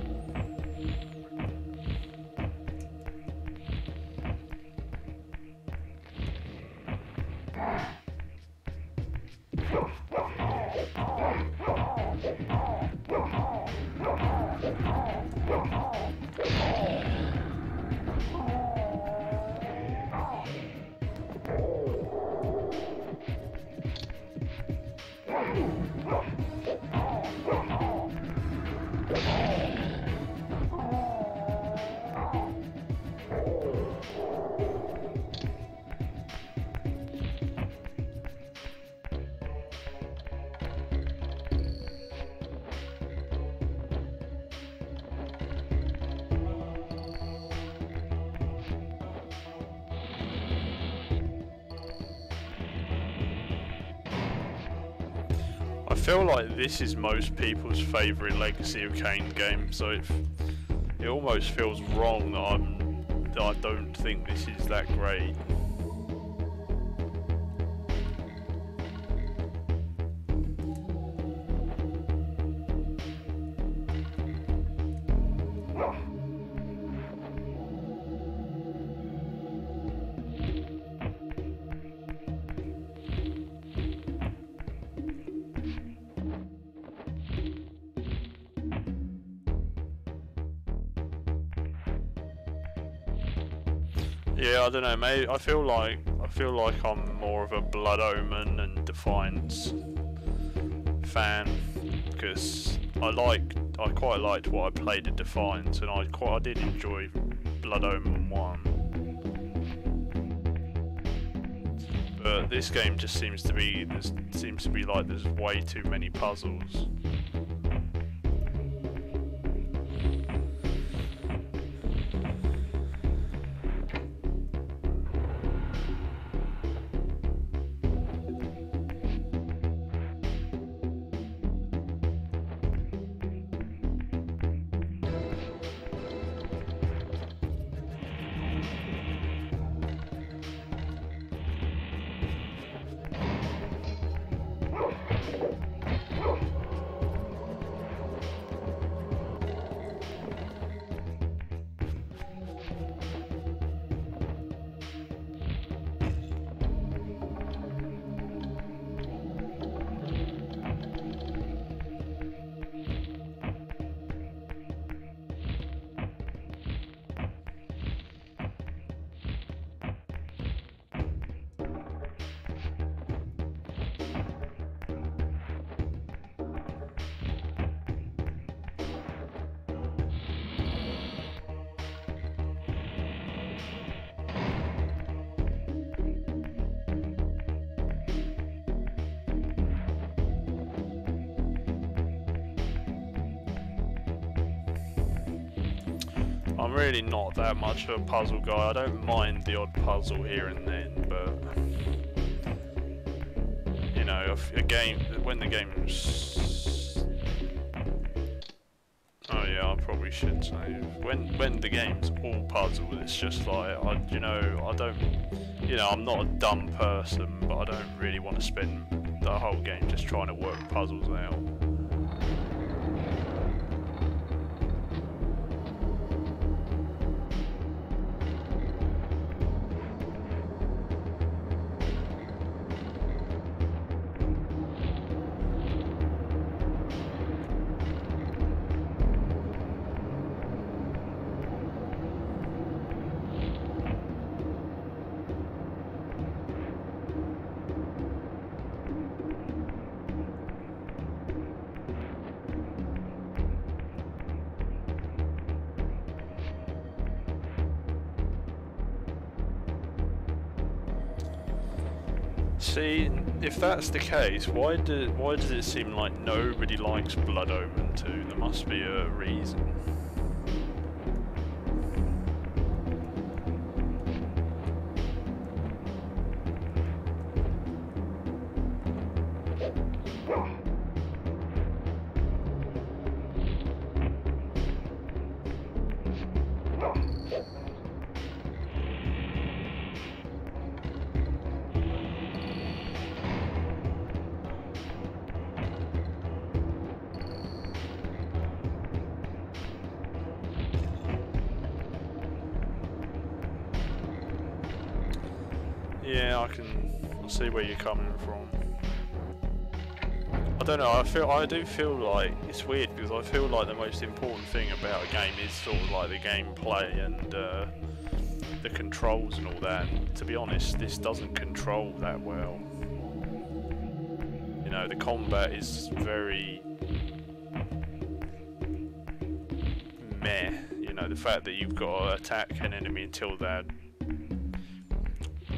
Speaker 1: I feel like this is most people's favourite Legacy of Kain game, so it almost feels wrong that I don't think this is that great. Yeah, I don't know. Maybe I feel like I'm more of a Blood Omen and Defiance fan, because I quite liked what I played at Defiance, and I did enjoy Blood Omen 1. But this game just seems to be like there's way too many puzzles. I'm really not that much of a puzzle guy. I don't mind the odd puzzle here and then, but you know, when the game's, oh yeah, I probably should say, when the game's all puzzle, it's just like I'm not a dumb person, but I don't really want to spend the whole game just trying to work puzzles out. See, if that's the case, why does it seem like nobody likes Blood Omen 2? There must be a reason. Yeah, I can see where you're coming from. I don't know, I do feel like it's weird, because I feel like the most important thing about a game is sort of like the gameplay and the controls and all that. And to be honest, this doesn't control that well. You know, the combat is very meh. You know, the fact that you've got to attack an enemy until they're,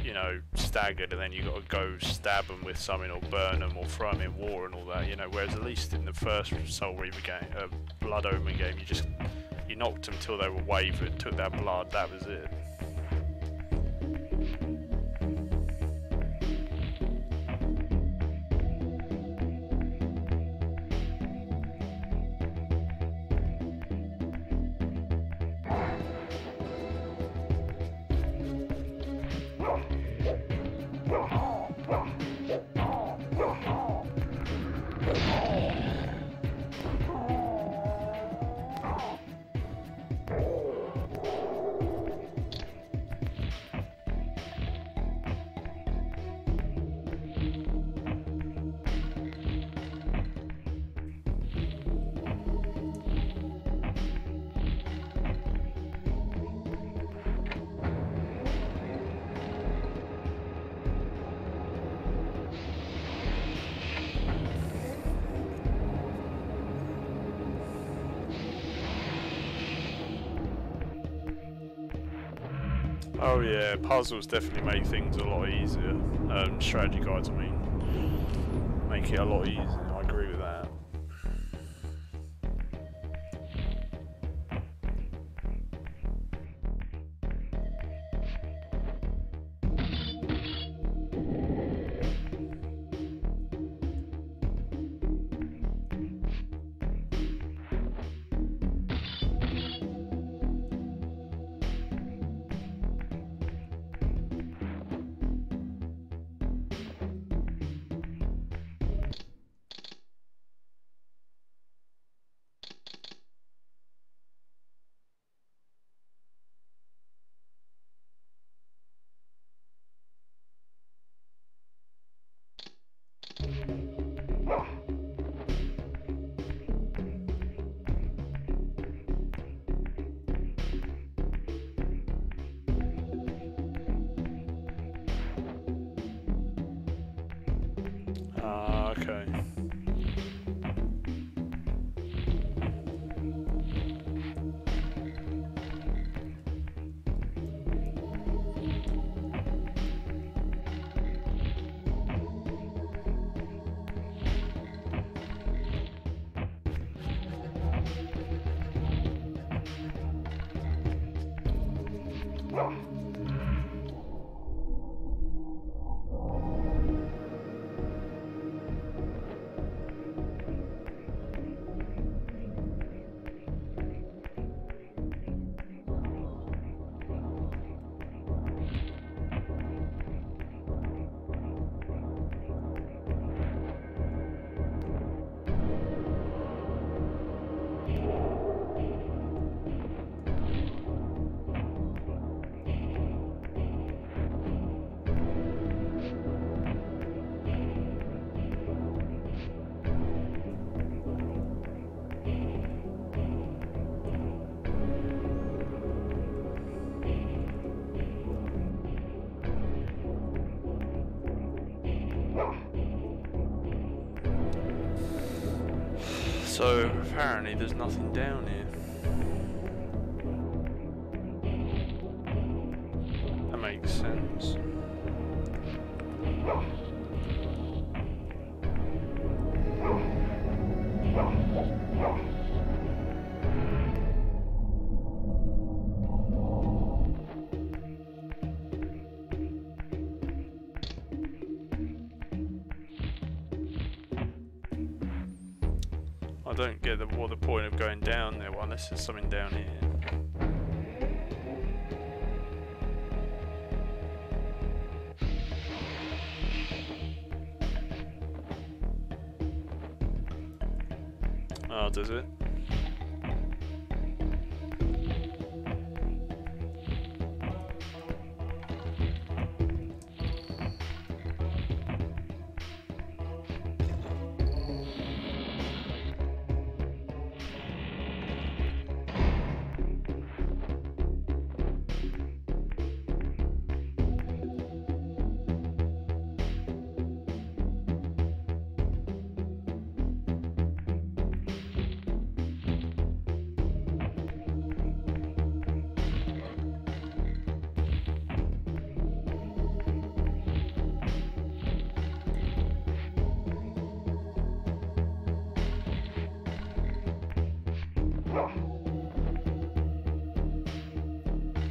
Speaker 1: you know, staggered, and then you got to go stab them with something or burn them or throw them in water and all that, you know, whereas at least in the first Soul Reaver game, Blood Omen game, you knocked them till they were wavered, took their blood, that was it. Oh yeah, puzzles definitely make things a lot easier. Strategy guides, I mean, make it a lot easier. I agree with that. Okay. So apparently there's nothing down here. That makes sense. I don't get what the point of going down there unless there's something down here. Oh, does it?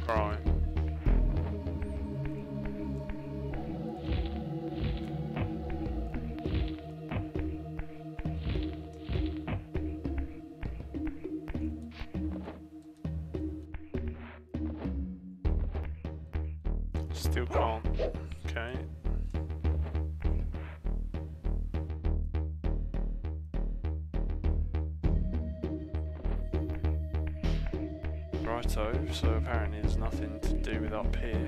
Speaker 1: Right. Still can't. Okay. Righto, so apparently there's nothing to do with up here.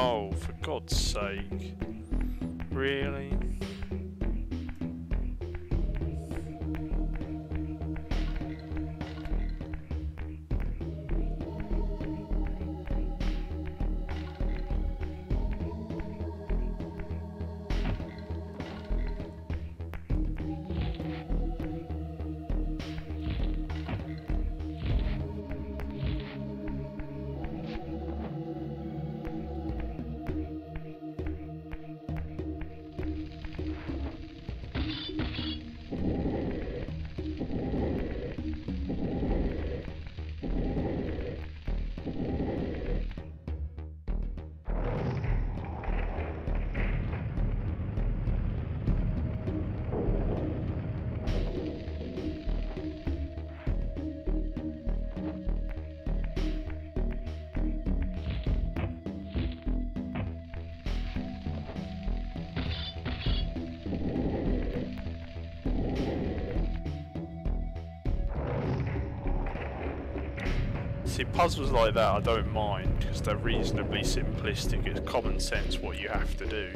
Speaker 1: Oh, for God's sake. Really? See, puzzles like that I don't mind because they're reasonably simplistic. It's common sense what you have to do.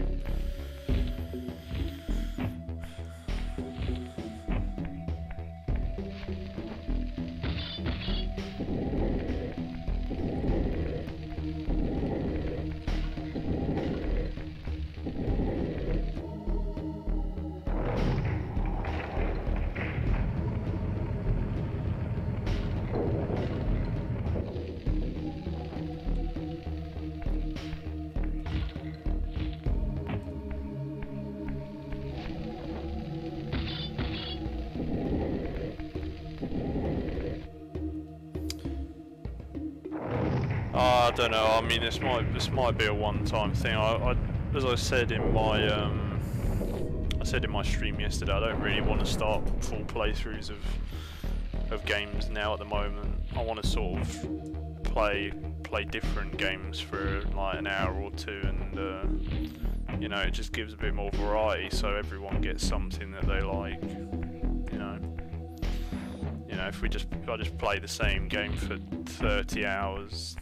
Speaker 1: I don't know. I mean, this might be a one-time thing. As I said in my stream yesterday, I don't really want to start full playthroughs of games now at the moment. I want to sort of play different games for like an hour or two, and you know, it just gives a bit more variety, so everyone gets something that they like. You know, if I just play the same game for 30 hours,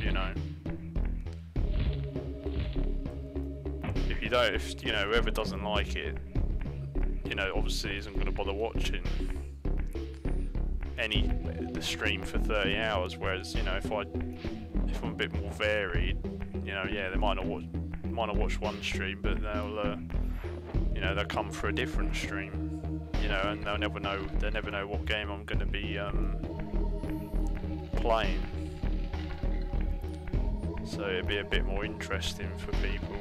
Speaker 1: you know, if you know, whoever doesn't like it, you know, obviously isn't going to bother watching the stream for 30 hours. Whereas, you know, if I'm a bit more varied, you know, yeah, they might not watch one stream, but they'll you know, they'll come for a different stream. You know, and they'll never know what game I'm going to be playing. So it'd be a bit more interesting for people.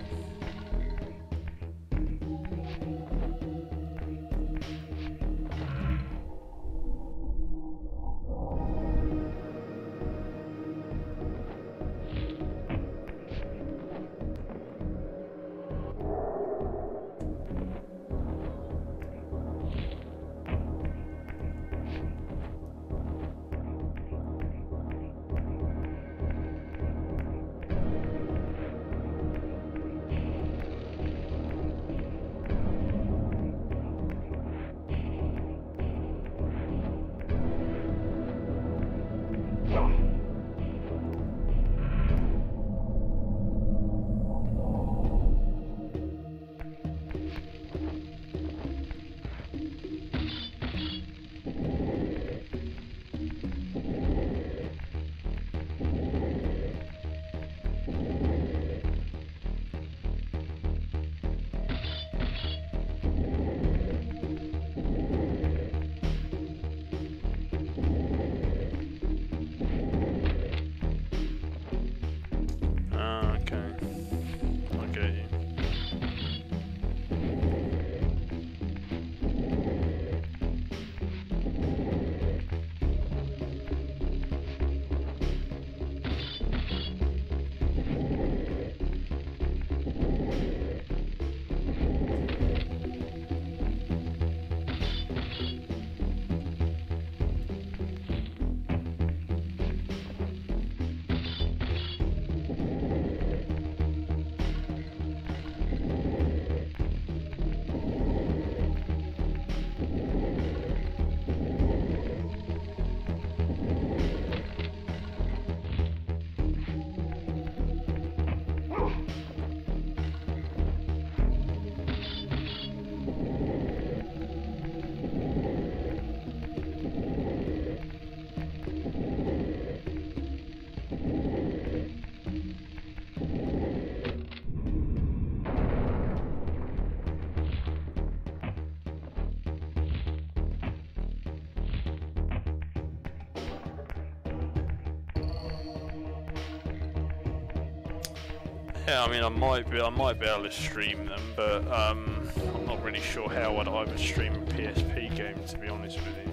Speaker 1: Yeah, I mean, I might be able to stream them, but I'm not really sure how I would stream a PSP game, to be honest with you.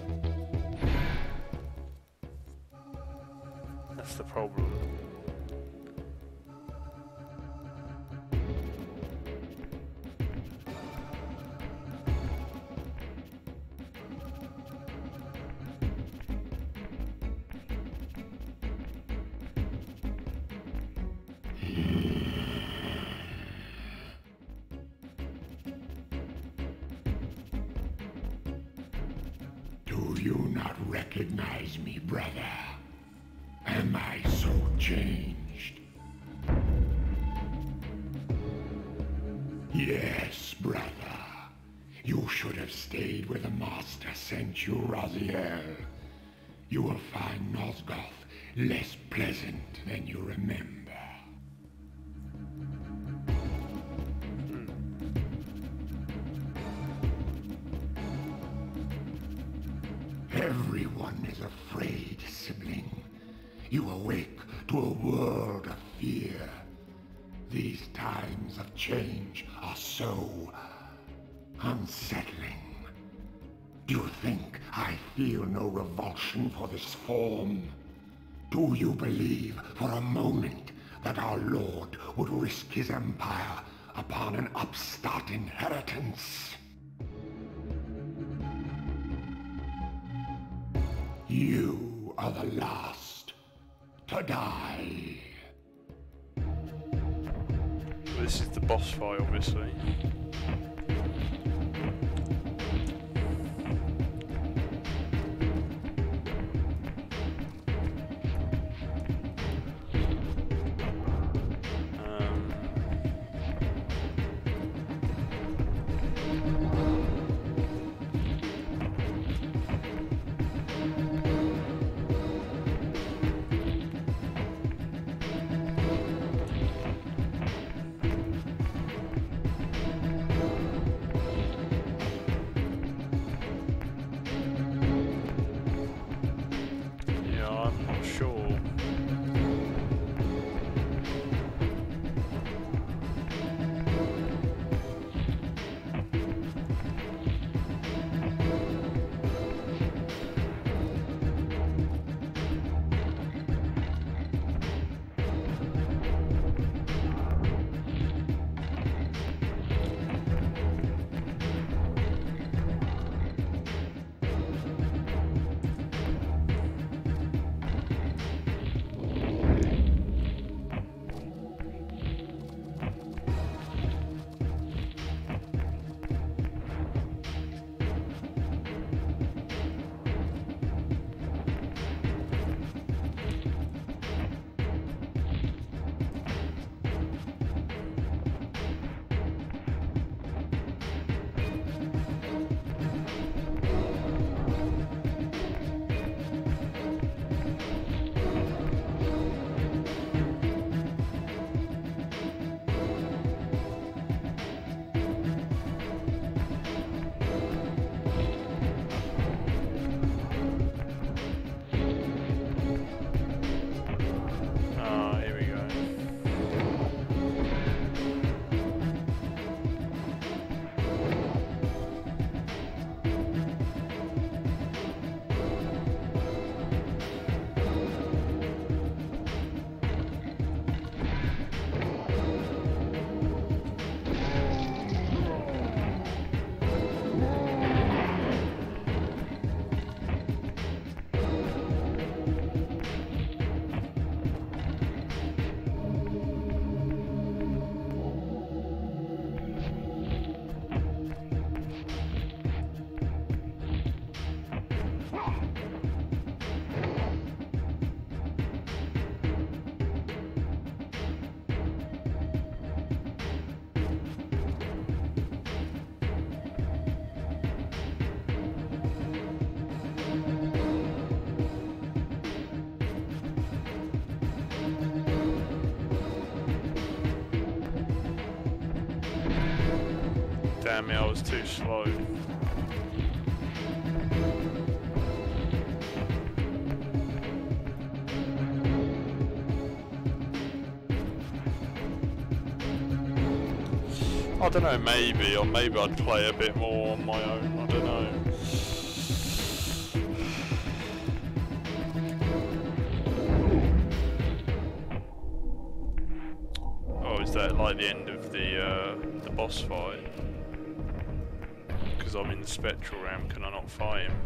Speaker 1: That's the problem.
Speaker 5: Do you not recognize me, brother? Am I so changed? Yes, brother. You should have stayed where the Master sent you, Raziel. You will find Nosgoth less pleasant than you remember. Everyone is afraid, sibling. You awake to a world of fear. These times of change are so unsettling. Do you think I feel no revulsion for this form? Do you believe for a moment that our Lord would risk his empire upon an upstart inheritance? You are the last to die.
Speaker 1: This is the boss fight, obviously. Damn it, I was too slow. I don't know, maybe, or maybe I'd play a bit more on my own, I don't know. Oh, is that like the end of the boss fight? Because I'm in the spectral realm, can I not fight him?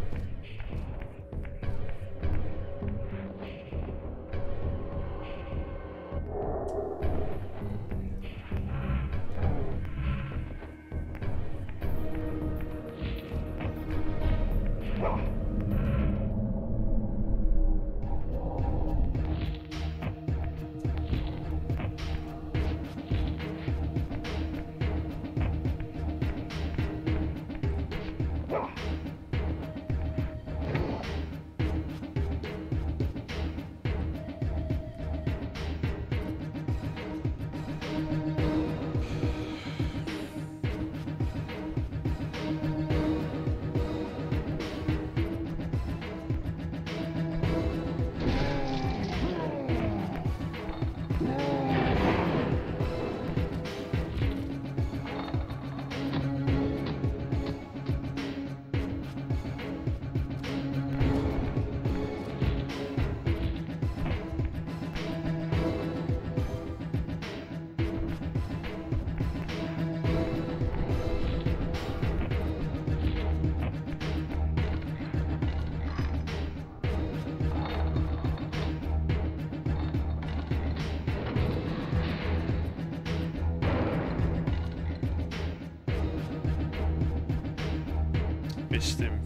Speaker 1: Missed him.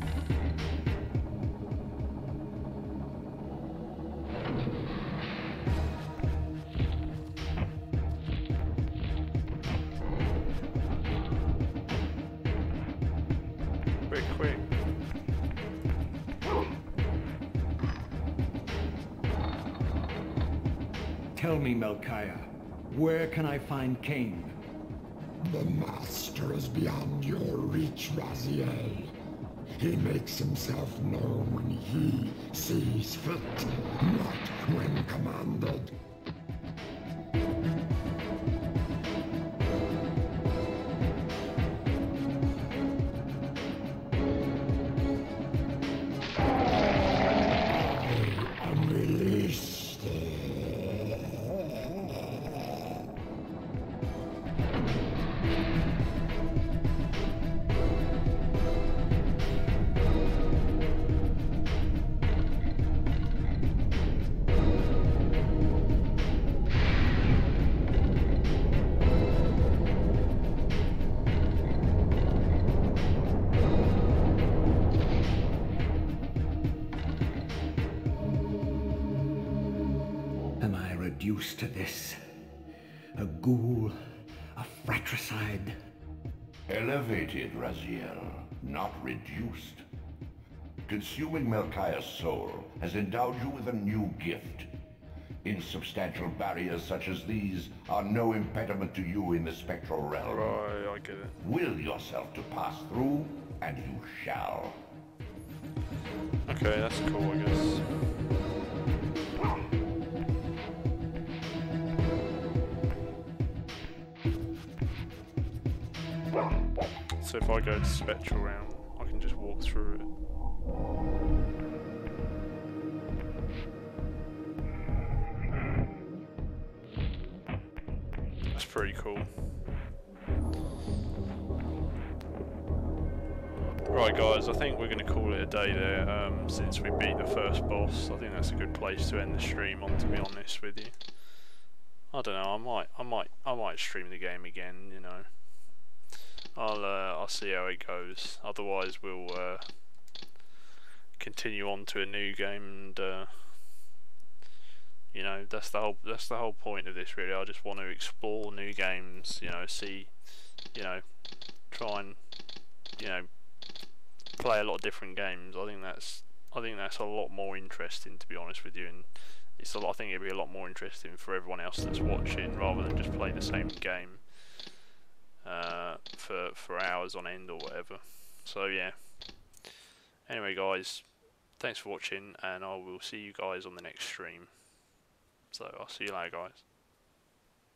Speaker 1: Quick, quick.
Speaker 2: Tell me, Melchiah, where can I find Kain?
Speaker 5: The Master is beyond your reach, Raziel. He makes himself known when he sees fit, not when commanded. I am released.
Speaker 2: Am I reduced to this? A ghoul? A fratricide?
Speaker 3: Elevated, Raziel, not reduced. Consuming Melchiah's soul has endowed you with a new gift. Insubstantial barriers such as these are no impediment to you in the spectral realm.
Speaker 1: Right, I get it.
Speaker 3: Will yourself to pass through, and you shall.
Speaker 1: Okay, that's cool, I guess. So if I go to spectral realm, I can just walk through it. That's pretty cool. Right guys, I think we're going to call it a day there, since we beat the first boss. I think that's a good place to end the stream on, to be honest with you. I don't know, I might stream the game again, you know. I'll see how it goes. Otherwise we'll continue on to a new game, and you know, that's the whole point of this really. I just want to explore new games, you know, see, you know, try and, you know, play a lot of different games. I think that's a lot more interesting, to be honest with you, and I think it'd be a lot more interesting for everyone else that's watching, rather than just play the same game for hours on end or whatever. So yeah. Anyway guys, thanks for watching, and I will see you guys on the next stream. So I'll see you later guys.